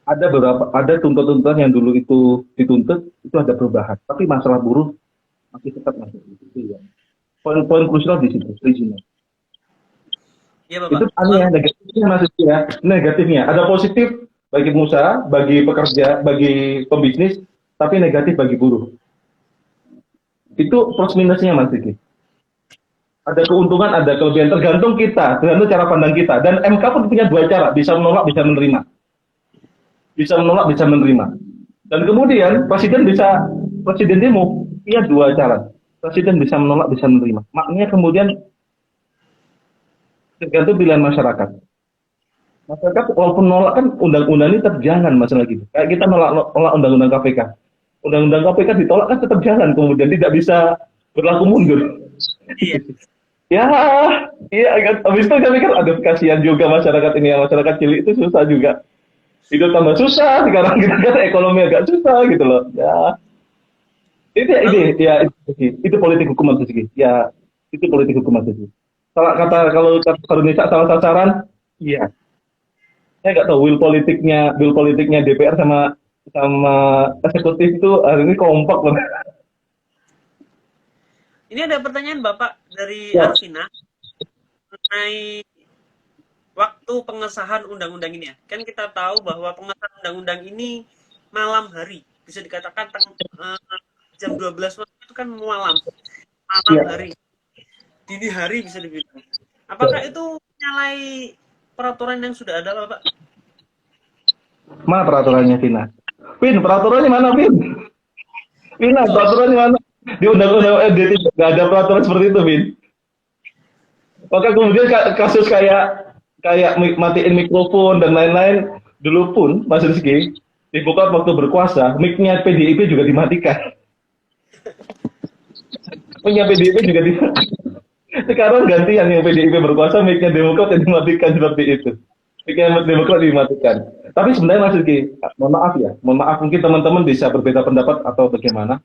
Ada tuntutan yang dulu itu dituntut, itu ada perubahan. Tapi masalah buruh masih tetap masuk di situ ya. Poin-poin krusial di situ, perizinan. Iya, Bapak. Itu aneh negatifnya masih ya. Negatifnya ada positif bagi pengusaha, bagi pekerja, bagi pebisnis, tapi negatif bagi buruh. Itu plus minusnya Mas Diki. Ada keuntungan, ada kelebihan, tergantung kita, tergantung cara pandang kita. Dan MK pun punya dua cara, bisa menolak, bisa menerima. Bisa menolak, bisa menerima. Dan kemudian presiden demo, iya dua cara. Presiden bisa menolak, bisa menerima. Maknanya kemudian tergantung pilihan masyarakat. Masyarakat walaupun nolak kan undang-undang ini tetap jalan masalah gitu. Kayak kita nolak undang-undang KPK. Undang-undang KPK ditolak kan tetap jalan, kemudian tidak bisa berlaku mundur. Iya. Ya, iya kan. Habis itu kami kan ada kasihan juga masyarakat ini, yang masyarakat cilik itu susah juga. Hidup tambah susah, sekarang kita kan ekonomi agak susah gitu loh. Ya, itu politik hukum Mas Rizky. Ya, itu politik hukum Mas Rizky. Kalau kata Indonesia salah sasaran, iya. Saya nggak tahu will politiknya DPR sama eksekutif itu hari ini kompak loh. Ini ada pertanyaan Bapak dari Ya. Arvina mengenai waktu pengesahan undang-undang ini ya. Kan kita tahu bahwa pengesahan undang-undang ini malam hari, bisa dikatakan jam 12 malam itu kan malam hari, dini hari bisa dibilang. Apakah itu menyalahi peraturan yang sudah ada, Bapak? Mana peraturannya, Tina? Vin, peraturannya mana, Vin? Vin, peraturannya mana? Di undang-undang MD nggak ada peraturan seperti itu, Vin. Maka kemudian kasus kayak kayak matiin mikrofon dan lain-lain dulu pun Mas Rizky dibuka waktu berkuasa, mic-nya PDIP juga dimatikan. Mic-nya PDIP juga dimatikan. Sekarang gantian yang PDIP berkuasa, mic-nya Demokrat yang dimatikan seperti itu. Mic-nya Demokrat dimatikan. Tapi sebenarnya Mas Rizky, mohon maaf mungkin teman-teman bisa berbeda pendapat atau bagaimana.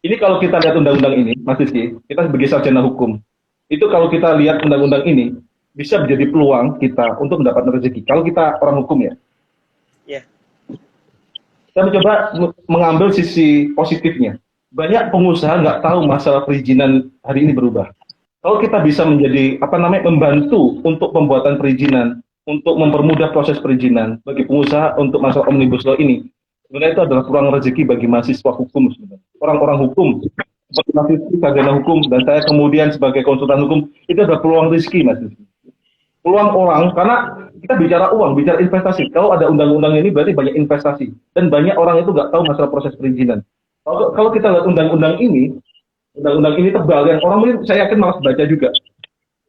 Ini kalau kita lihat undang-undang ini, Mas Rizky, kita sebagai sarjana hukum, itu kalau kita lihat undang-undang ini, bisa menjadi peluang kita untuk mendapatkan rezeki. Kalau kita orang hukum ya. Ya. Saya mencoba mengambil sisi positifnya. Banyak pengusaha nggak tahu masalah perizinan hari ini berubah. Kalau kita bisa menjadi membantu untuk pembuatan perizinan, untuk mempermudah proses perizinan bagi pengusaha untuk masalah omnibus law ini, sebenarnya itu adalah peluang rezeki bagi mahasiswa hukum sebenarnya. Orang-orang hukum seperti mahasiswa sarjana hukum dan saya kemudian sebagai konsultan hukum itu adalah peluang rezeki, Mas. Peluang orang karena kita bicara uang, bicara investasi. Kalau ada undang-undang ini berarti banyak investasi dan banyak orang itu nggak tahu masalah proses perizinan. Kalau kita lihat undang-undang ini tebal yang orang mungkin saya yakin malas baca juga.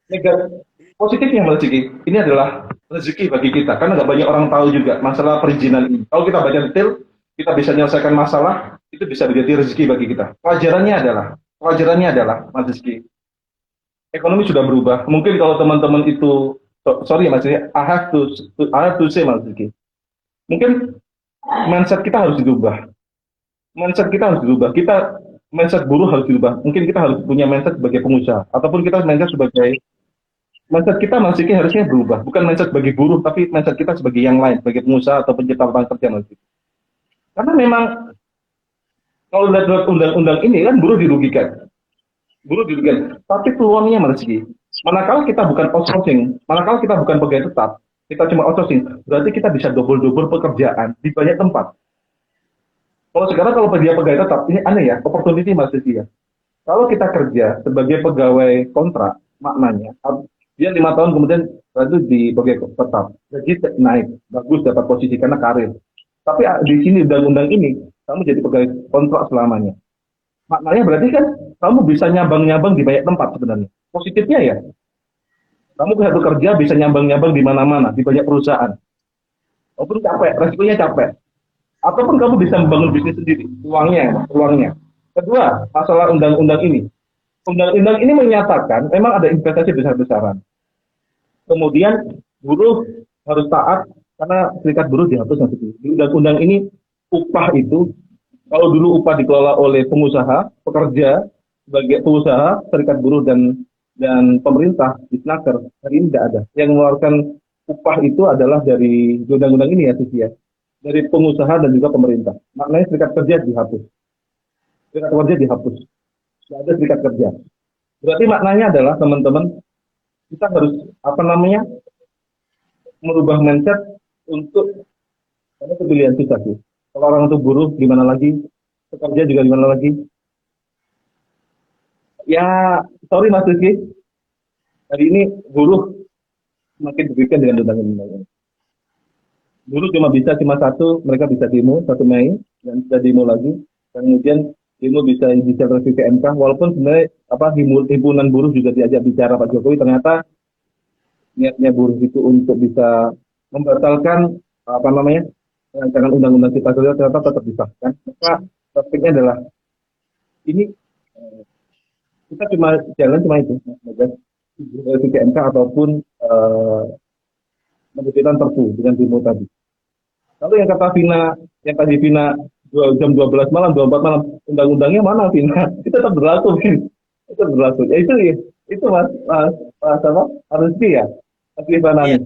Negatif positifnya rezeki ini adalah rezeki bagi kita karena nggak banyak orang tahu juga masalah perizinan ini. Kalau kita baca detail, kita bisa menyelesaikan masalah itu bisa menjadi rezeki bagi kita. Pelajarannya adalah Mas Rizky, ekonomi sudah berubah. Mungkin kalau teman-teman itu sorry Mas Rizky, I have to say Mas Rizky. Mungkin mindset kita harus dirubah. Mindset buruh harus dirubah. Mungkin kita harus punya mindset sebagai pengusaha ataupun kita mindset kita Mas Rizky harusnya berubah. Bukan mindset sebagai buruh tapi mindset kita sebagai yang lain, sebagai pengusaha atau pencipta lapangan kerja Mas Rizky. Karena memang kalau lihat undang-undang ini kan buruh dirugikan. Tapi peluangnya Mas Rizky, manakala kita bukan outsourcing, manakala kita bukan pegawai tetap, kita cuma outsourcing, berarti kita bisa double pekerjaan di banyak tempat. Kalau sekarang kalau dia pegawai tetap, ini aneh ya, opportunity Mas Rizky ya. Kalau kita kerja sebagai pegawai kontrak, maknanya dia 5 tahun kemudian itu di pegawai tetap, gaji naik, bagus dapat posisi karena karir. Tapi di sini undang-undang ini, kamu jadi pegawai kontrak selamanya. Maknanya berarti kan kamu bisa nyambang-nyambang di banyak tempat sebenarnya. Positifnya ya, kamu bisa bekerja bisa nyambang-nyambang di mana-mana, di banyak perusahaan. Walaupun capek, resikonya capek. Ataupun kamu bisa membangun bisnis sendiri, peluangnya. Kedua, masalah undang-undang ini. Undang-undang ini menyatakan memang ada investasi besar-besaran. Kemudian buruh harus taat karena serikat buruh dihapus nanti. Di undang-undang ini upah itu kalau dulu upah dikelola oleh pengusaha, pekerja, sebagai pengusaha, serikat buruh dan pemerintah di Snaker, hari ini tidak ada. Yang mengeluarkan upah itu adalah dari undang-undang ini ya, Sisi ya. Dari pengusaha dan juga pemerintah. Maknanya serikat kerja dihapus. Tidak ada serikat kerja. Berarti maknanya adalah teman-teman kita harus merubah mindset untuk karena pilihan kita sih. Kalau orang untuk buruh gimana lagi, pekerja juga gimana lagi. Ya, sorry Mas Rizky, hari ini buruh semakin dirugikan dengan undang-undang ini. Buruh cuma satu, mereka bisa demo 1 Mei dan bisa demo lagi. Kemudian demo bisa revisi ke MK. Walaupun sebenarnya himpunan buruh juga diajak bicara Pak Jokowi, ternyata niatnya buruh itu untuk bisa membatalkan rancangan undang-undang cipta kerja ternyata tetap disahkan. Maka topiknya adalah ini kita jalan cuma itu, revisi ke MK ataupun menerbitkan perpu dengan demo tadi. Kalau yang kata tadi Vina jam 12 malam, 24 malam, undang-undangnya mana Vina? Itu tetap berlaku, Vin. Itu berlaku. Ya itu Mas harus ya. Mas Rifana nih.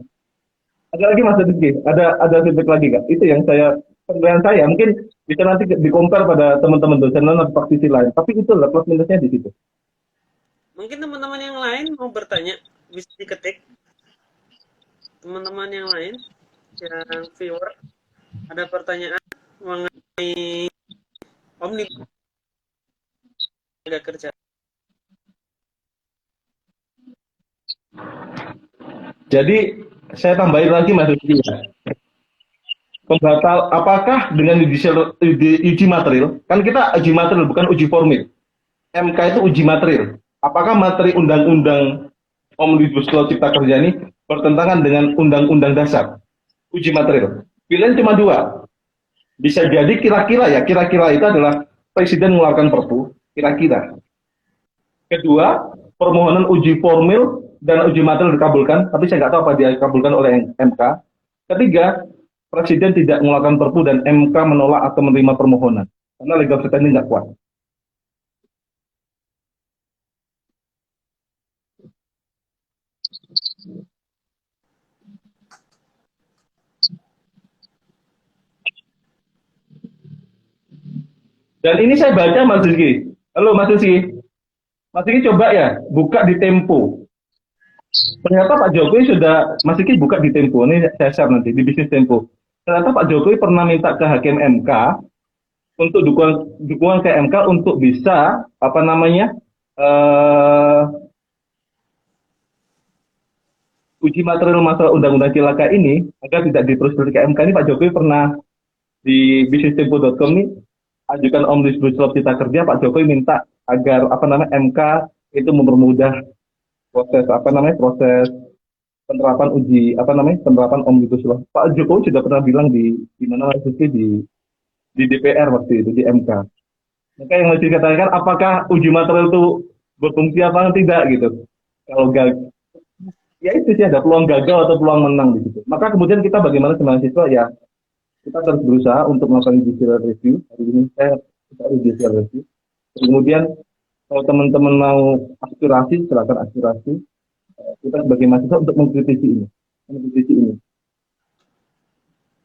Ada lagi Mas Rizky? Ada feedback lagi Kak? Itu yang penilaian saya mungkin bisa nanti dikompar pada teman-teman dosen atau praktisi lain. Tapi itu adalah plus minusnya di situ. Mungkin teman-teman yang lain mau bertanya, bisa diketik. Teman-teman yang lain, yang viewer, ada pertanyaan mengenai omnibus kerja. Jadi saya tambahin lagi Mas Rizky ya. pembatal apakah dengan uji material, kan kita uji material bukan uji formil. MK itu uji material. Apakah materi undang-undang Omnibus Law Cipta Kerja ini bertentangan dengan undang-undang dasar? Uji material. Pilihan cuma dua. Bisa jadi kira-kira ya, kira-kira itu adalah presiden mengeluarkan perpu, kira-kira. Kedua, permohonan uji formil dan uji material dikabulkan, tapi saya nggak tahu apa dia dikabulkan oleh MK. Ketiga, presiden tidak mengeluarkan perpu dan MK menolak atau menerima permohonan karena legal standing nggak kuat. Dan ini saya baca Mas Rizky. Halo Mas Rizky. Mas Rizky coba ya buka di Tempo. Ternyata Pak Jokowi sudah, Mas Rizky buka di Tempo. Ini saya share nanti di bisnis Tempo. Ternyata Pak Jokowi pernah minta ke Hakim MK untuk dukungan ke MK untuk bisa apa namanya uji material masalah undang-undang cilaka ini agar tidak diproses ke MK. Ini Pak Jokowi pernah di bisnistempo.com ini ajukan Omnibus Law Cipta Kerja. Pak Jokowi minta agar apa namanya MK itu mempermudah proses penerapan penerapan Omnibus Law. Pak Jokowi sudah pernah bilang di mana di DPR waktu itu di MK. Maka yang harus dikatakan apakah uji material itu berfungsi apa tidak gitu. Kalau gagal, ya itu sih ada peluang gagal atau peluang menang di situ. Maka kemudian kita bagaimana sebagai mahasiswa ya kita terus berusaha untuk melakukan judicial review. Hari ini saya judicial review. Kemudian kalau teman-teman mau aspirasi, silakan aspirasi. Kita sebagai mahasiswa untuk mengkritisi ini.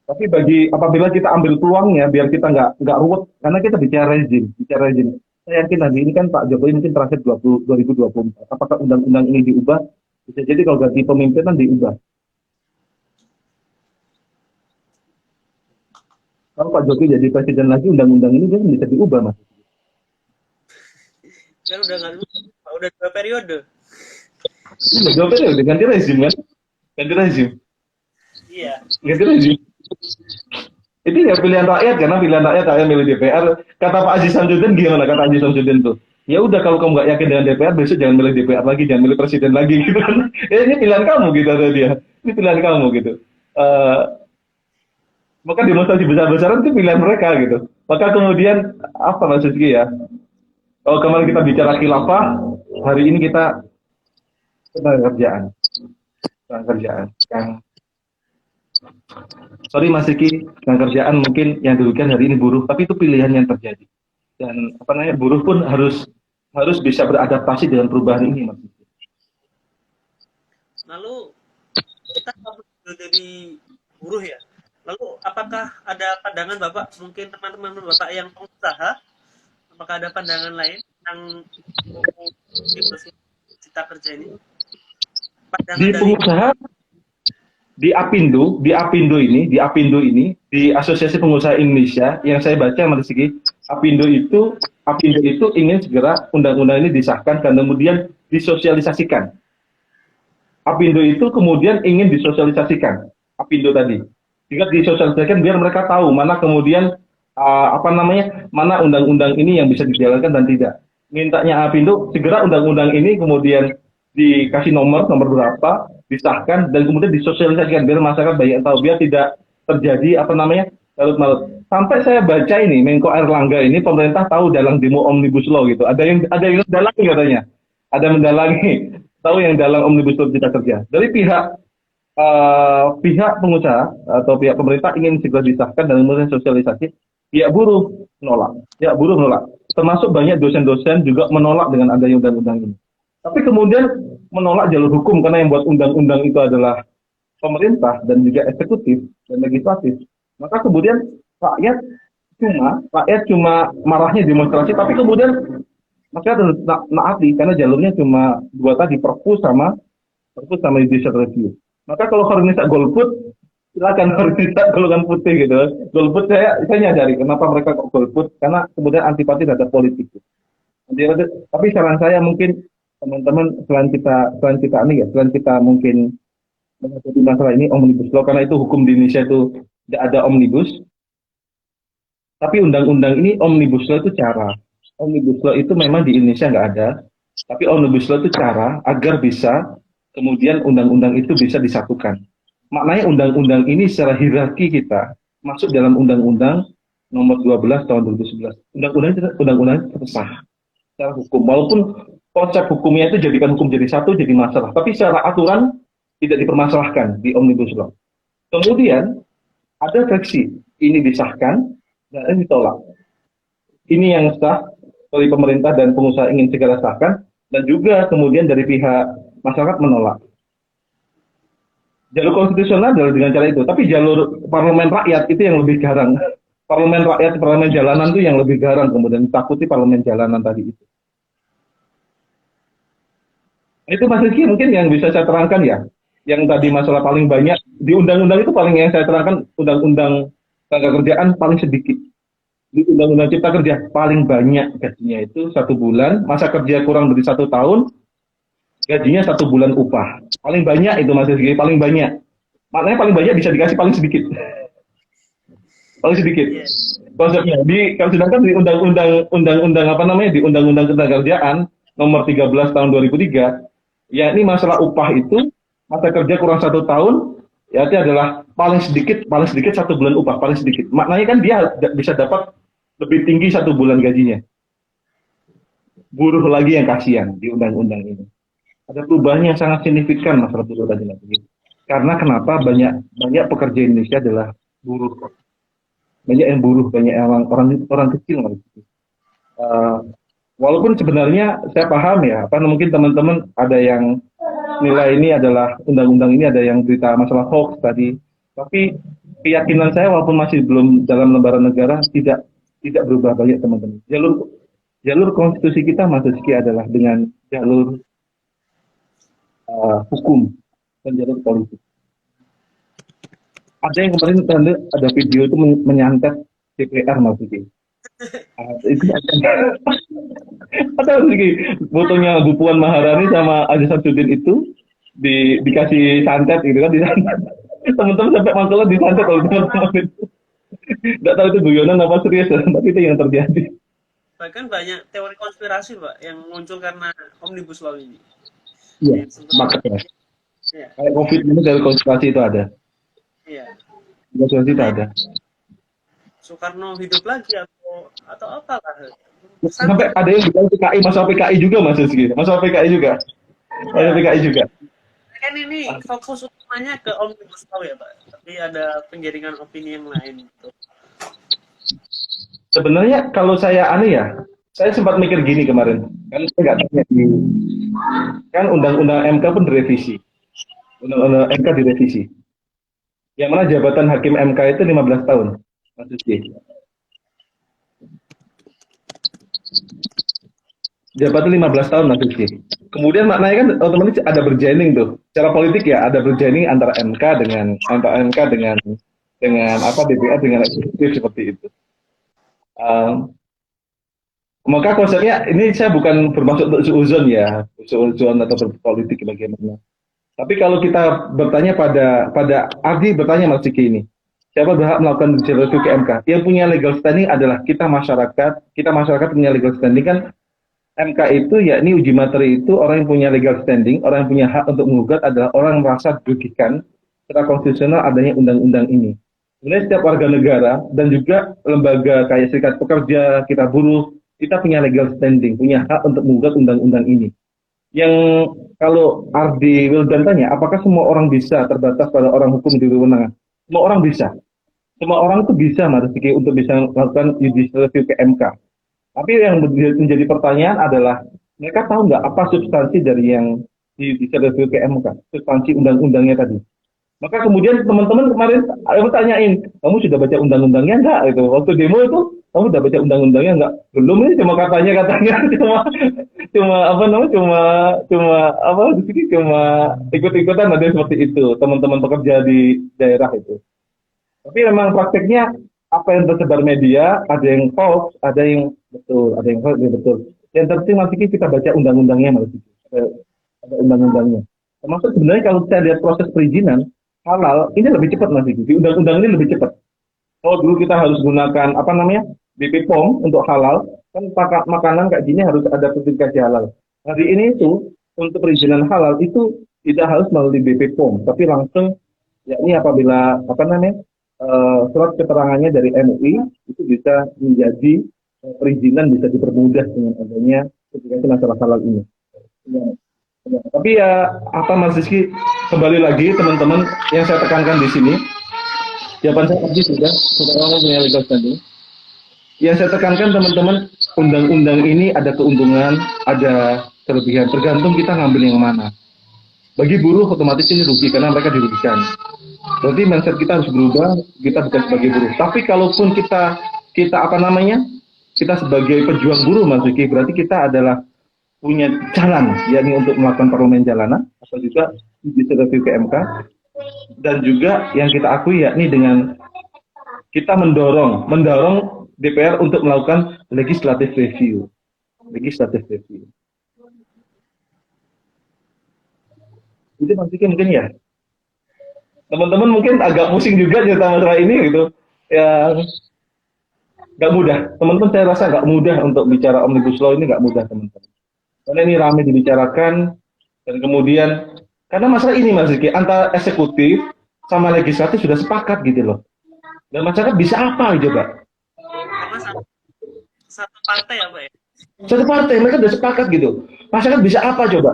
Tapi apabila kita ambil peluangnya, biar kita nggak ruwet, karena kita bicara rezim. Saya yakin nanti ini kan Pak Jokowi mungkin terakhir 2024. Apakah undang-undang ini diubah? Bisa jadi kalau ganti pemimpinan diubah. Kalau Pak Jokowi jadi presiden lagi, undang-undang ini kan bisa diubah, Mas. Kan udah dua periode. Dua periode, ganti rezim kan? Iya. Ganti rezim. Itu ya pilihan rakyat, karena pilihan rakyat saya milih DPR. Kata Pak Aziz Samsudin gimana? Kata Aziz Samsudin tuh, ya udah kalau kamu nggak yakin dengan DPR, besok jangan milih DPR lagi, jangan milih presiden lagi gitu. Ini pilihan kamu gitu ada dia. Ini pilihan kamu gitu. Maka demonstrasi besar-besaran itu pilihan mereka gitu. Maka kemudian apa Mas Rizky ya? Kalau kemarin kita bicara khilafah, hari ini kita tenaga kerjaan. Sorry Mas Rizky, tenaga kerjaan mungkin yang dirugikan hari ini buruh, tapi itu pilihan yang terjadi. Dan buruh pun harus bisa beradaptasi dengan perubahan ini, Mas Rizky. Lalu kita jadi buruh ya. Lalu apakah ada pandangan Bapak, mungkin teman-teman Bapak yang pengusaha, apakah ada pandangan lain tentang Cipta Kerja ini? Pandangan di pengusaha di Apindo ini di Asosiasi Pengusaha Indonesia yang saya baca Mas Rizky, Apindo itu ingin segera undang-undang ini disahkan dan kemudian disosialisasikan. Apindo itu kemudian ingin disosialisasikan. Apindo tadi jika disosialisasikan biar mereka tahu mana kemudian mana undang-undang ini yang bisa dijalankan dan tidak. Mintanya Apindo segera undang-undang ini kemudian dikasih nomor berapa, disahkan dan kemudian disosialisasikan biar masyarakat banyak tahu, biar tidak terjadi larut-marut. Sampai saya baca ini Menko Airlangga ini pemerintah tahu dalam demo Omnibus Law gitu. Ada yang mendalangi katanya. Ada mendalangi tahu yang dalam Omnibus Law Cipta Kerja. Dari pihak pengusaha atau pihak pemerintah ingin segera disahkan dan kemudian sosialisasi, pihak buruh menolak. Termasuk banyak dosen-dosen juga menolak dengan adanya undang-undang ini. Tapi kemudian menolak jalur hukum karena yang buat undang-undang itu adalah pemerintah dan juga eksekutif dan legislatif. Maka kemudian rakyat cuma marahnya demonstrasi, tapi kemudian masyarakat naati karena jalurnya cuma dua tadi, perpu sama judicial review. Maka kalau Hornisa golput, silakan Hornisa golongan putih gitu. Golput saya nyadari kenapa mereka kok golput, karena kemudian antipati terhadap politik. Tapi saran saya mungkin teman-teman selain kita mungkin menghadapi masalah ini Omnibus Law, karena itu hukum di Indonesia itu tidak ada omnibus, tapi undang-undang ini omnibus law itu cara. Omnibus law itu memang di Indonesia nggak ada, tapi omnibus law itu cara agar bisa kemudian undang-undang itu bisa disatukan. Maknanya undang-undang ini secara hierarki kita masuk dalam undang-undang nomor 12 tahun 2011. Undang-undang itu sah secara hukum. Walaupun konsep hukumnya itu jadikan hukum jadi satu jadi masalah, tapi secara aturan tidak dipermasalahkan di omnibus law. Kemudian ada versi ini disahkan dan ini ditolak. Ini yang sah dari pemerintah dan pengusaha ingin segera sahkan, dan juga kemudian dari pihak masyarakat menolak. Jalur konstitusional adalah dengan cara itu, tapi jalur parlemen rakyat itu yang lebih garang. Parlemen rakyat, parlemen jalanan itu yang lebih garang, kemudian ditakuti parlemen jalanan tadi itu. Itu Mas Rizky mungkin yang bisa saya terangkan ya. Yang tadi masalah paling banyak, di undang-undang itu paling yang saya terangkan, undang-undang tenaga kerjaan paling sedikit. Di undang-undang cipta kerja paling banyak gajinya itu 1 bulan, masa kerja kurang dari 1 tahun, gajinya 1 bulan upah. Paling banyak itu Mas Rizky, paling banyak. Maknanya paling banyak bisa dikasih paling sedikit. Paling sedikit. Konsepnya. Kalau sedangkan di undang-undang apa namanya, di undang-undang ketenaga kerjaan nomor 13 tahun 2003, ya ini masalah upah itu masa kerja kurang 1 tahun, ya itu adalah paling sedikit 1 bulan upah, paling sedikit. Maknanya kan dia bisa dapat lebih tinggi 1 bulan gajinya. Buruh lagi yang kasihan di undang-undang ini. Ada perubahan yang sangat signifikan masalah buruh tadi. Karena kenapa banyak pekerja Indonesia adalah buruh. Banyak yang buruh, banyak yang orang kecil. Walaupun sebenarnya saya paham ya, apa mungkin teman-teman ada yang nilai ini adalah undang-undang ini ada yang berita masalah hoax tadi, tapi keyakinan saya walaupun masih belum dalam lembaran negara tidak berubah banyak teman-teman. Jalur konstitusi kita Mas Rizky adalah dengan jalur hukum dan jalur politik. Ada yang kemarin ada video itu menyantet DPR Mas Rizky. Itu ada lagi fotonya Bu Puan Maharani sama Aziz Samsudin itu dikasih santet gitu kan, disantet. Teman-teman sampai masalah disantet oleh teman-teman itu. Nggak tahu itu guyonan apa serius, tapi itu yang terjadi. Bahkan banyak teori konspirasi Pak yang muncul karena omnibus law ini. Iya, makanya. Ya. Kayak COVID ini dari konspirasi itu ada. Iya. Konspirasi itu ada. Soekarno hidup lagi atau apalah. Sampai ada yang bilang PKI, masalah PKI juga Mas Rizky. Masalah PKI juga. Masalah PKI juga. Kan ini fokus utamanya ke omnibus law ya Pak. Tapi ada penjaringan opini yang lain gitu. Sebenarnya kalau saya saya sempat mikir gini kemarin. Kan saya nggak tanya kan undang-undang MK pun direvisi. Undang-undang MK direvisi. Yang mana jabatan hakim MK itu 15 tahun. Mas Rizky. Jabatan 15 tahun Mas Rizky. Kemudian maknanya kan otomatis ada berjaining tuh. Secara politik ya ada berjaining antara MK dengan apa DPR dengan eksekutif seperti itu. Maka konsepnya ini saya bukan bermaksud untuk suuzon ya, suuzon atau berpolitik bagaimana. Tapi kalau kita bertanya pada Ardi bertanya Mas Rizky ini, siapa berhak melakukan judicial review ke MK? Yang punya legal standing adalah kita masyarakat punya legal standing kan. MK itu yakni uji materi itu orang yang punya legal standing, orang yang punya hak untuk menggugat adalah orang yang merasa dirugikan secara konstitusional adanya undang-undang ini. Sebenarnya setiap warga negara dan juga lembaga kayak serikat pekerja, kita buruh, kita punya legal standing, punya hak untuk menggugat undang-undang ini. Yang kalau Ardi Wildan tanya, apakah semua orang bisa terbatas pada orang hukum di kewenangan? Semua orang bisa. Semua orang itu bisa untuk bisa melakukan judicial review ke MK. Tapi yang menjadi pertanyaan adalah mereka tahu nggak apa substansi dari yang judicial review ke MK, substansi undang-undangnya tadi. Maka kemudian teman-teman kemarin tanyain, kamu sudah baca undang-undangnya nggak? Itu waktu demo itu kamu sudah baca undang-undangnya nggak? Belum, ini cuma katanya cuma ikut-ikutan ada seperti itu teman-teman pekerja di daerah itu. Tapi memang prakteknya apa yang tersebar media, ada yang hoax, ada yang betul, ada yang hoax, ya betul. Yang terpenting nanti kita baca undang-undangnya, ada undang-undangnya. Termasuk sebenarnya kalau kita lihat proses perizinan, halal ini lebih cepat Mas Diki. Di undang-undang ini lebih cepat. Kalau dulu kita harus gunakan apa namanya BP POM untuk halal, kan makanan kayak gini harus ada sertifikasi halal. Hari ini itu untuk perizinan halal itu tidak harus melalui BP POM, tapi langsung yakni apabila apa namanya surat keterangannya dari MUI itu bisa menjadi perizinan bisa dipermudah dengan adanya sertifikasi masalah halal ini. Ya, ya. Tapi ya apa Mas Rizky, kembali lagi teman-teman yang saya tekankan di sini, jawaban saya tadi sudah orang punya legal standing. Yang saya tekankan teman-teman, undang-undang ini ada keuntungan, ada kelebihan, tergantung kita ngambil yang mana. Bagi buruh otomatis ini rugi karena mereka dirugikan. Berarti mindset kita harus berubah, kita bukan sebagai buruh. Tapi kalaupun kita apa namanya, kita sebagai pejuang buruh Mas Vicky, berarti kita adalah punya jalan, yakni untuk melakukan parlemen jalanan, atau juga bisa review ke MK, dan juga yang kita akui yakni dengan kita mendorong DPR untuk melakukan legislative review. Itu mungkin ya. Teman-teman mungkin agak pusing juga cerita masalah ini gitu. Ya, nggak mudah. Teman-teman saya rasa nggak mudah untuk bicara Omnibus Law ini, nggak mudah teman-teman. Karena ini ramai dibicarakan dan kemudian karena masalah ini Mas Riki, antara eksekutif sama legislatif sudah sepakat gitu loh. Dan masyarakat bisa apa coba? Karena satu partai ya Pak ya? Satu partai, mereka sudah sepakat gitu. Masyarakat bisa apa coba?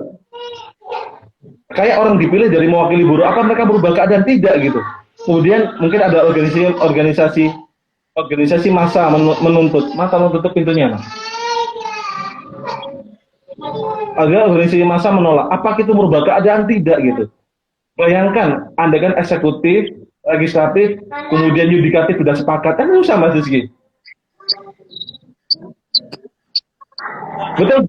Kayak orang dipilih dari mewakili buruh, apa mereka berubah keadaan? Tidak gitu. Kemudian mungkin ada organisasi massa menuntut, masa mau tutup pintunya Mas? Agar organisasi massa menolak, apa itu merubah keadaan? Tidak gitu. Bayangkan, Anda kan eksekutif, legislatif, kemudian yudikatif sudah sepakat, kan susah Mas Rizky. Betul,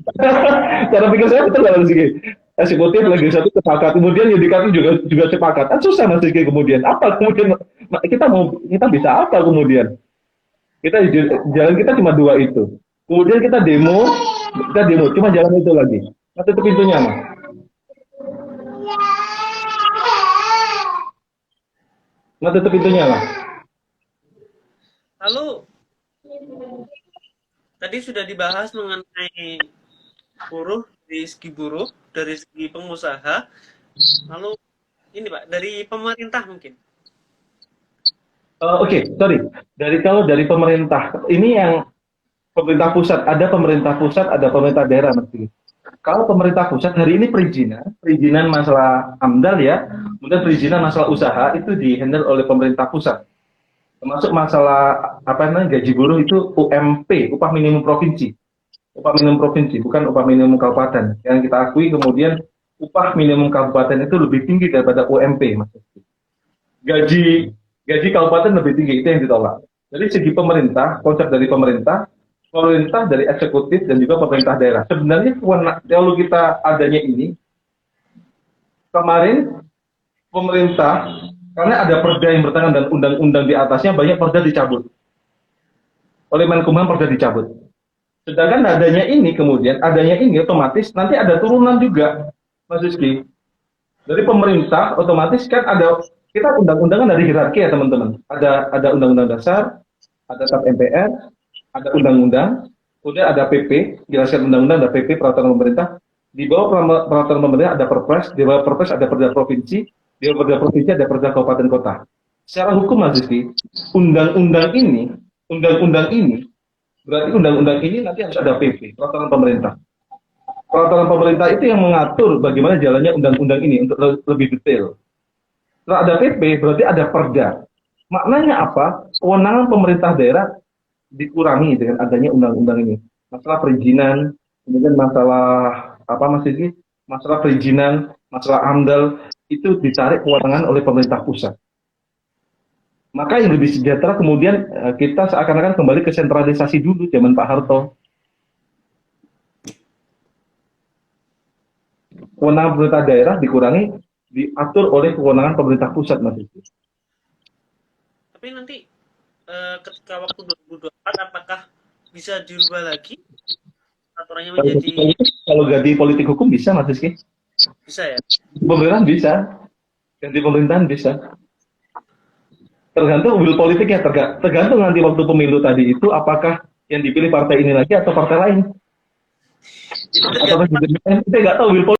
cara pikir saya betul Mas Rizky. Eksekutif, legislatif sepakat, kemudian yudikatif juga sepakat, kan susah Mas Rizky kemudian. Apa kemudian kita bisa apa kemudian? Jalan kita cuma dua itu. Kemudian kita demo, cuma jalan itu lagi. Nah, tutup pintunya Mas. Nah, tutup pintunya lah. Lalu tadi sudah dibahas mengenai buruh dari segi buruh, dari segi pengusaha. Lalu ini Pak, dari pemerintah mungkin. Oke, sorry. Dari pemerintah, ini yang pemerintah pusat, ada pemerintah daerah Mas. Kalau pemerintah pusat hari ini perizinan masalah AMDAL ya, kemudian perizinan masalah usaha itu dihandle oleh pemerintah pusat. Termasuk masalah apa namanya gaji buruh itu UMP, upah minimum provinsi. Upah minimum provinsi, bukan upah minimum kabupaten. Yang kita akui kemudian upah minimum kabupaten itu lebih tinggi daripada UMP, Mas. Gaji kabupaten lebih tinggi, itu yang ditolak. Dari segi pemerintah, konsep dari pemerintah dari eksekutif dan juga pemerintah daerah. Sebenarnya kalau kita adanya ini, kemarin pemerintah, karena ada perda yang bertentangan dan undang-undang di atasnya, banyak perda dicabut. Oleh Menkumham perda dicabut. Sedangkan adanya ini otomatis nanti ada turunan juga, Mas Rizky. Dari pemerintah otomatis kan ada, kita undang-undangan dari hierarki ya teman-teman. Ada undang-undang dasar, ada TAP MPR, ada undang-undang, kemudian ada PP, jelaskan undang-undang, ada PP peraturan pemerintah, di bawah peraturan pemerintah ada Perpres, di bawah Perpres ada perda provinsi, di bawah perda provinsi ada perda kabupaten kota. Secara hukum Mas Rizky, undang-undang ini berarti undang-undang ini nanti harus ada PP, peraturan pemerintah. Peraturan pemerintah itu yang mengatur bagaimana jalannya undang-undang ini untuk lebih detail. Setelah ada PP, berarti ada perda. Maknanya apa? Kewenangan pemerintah daerah dikurangi dengan adanya undang-undang ini. Masalah perizinan, kemudian masalah apa Mas Rizky? Masalah perizinan, masalah AMDAL itu ditarik kewenangan oleh pemerintah pusat. Maka yang lebih sejahtera kemudian kita seakan-akan kembali ke sentralisasi dulu zaman Pak Harto. Kewenangan pemerintah daerah dikurangi, diatur oleh kewenangan pemerintah pusat Mas Rizky. Tapi nanti ketika waktu 2024 apakah bisa dirubah lagi aturannya menjadi kalau ganti politik hukum bisa Mas Rizky? bisa ya? Pemerintahan bisa. ganti pemerintahan bisa. Tergantung will politiknya, tergantung nanti waktu pemilu tadi itu apakah yang dipilih partai ini lagi atau partai lain. Jadi Atau kita nggak tahu will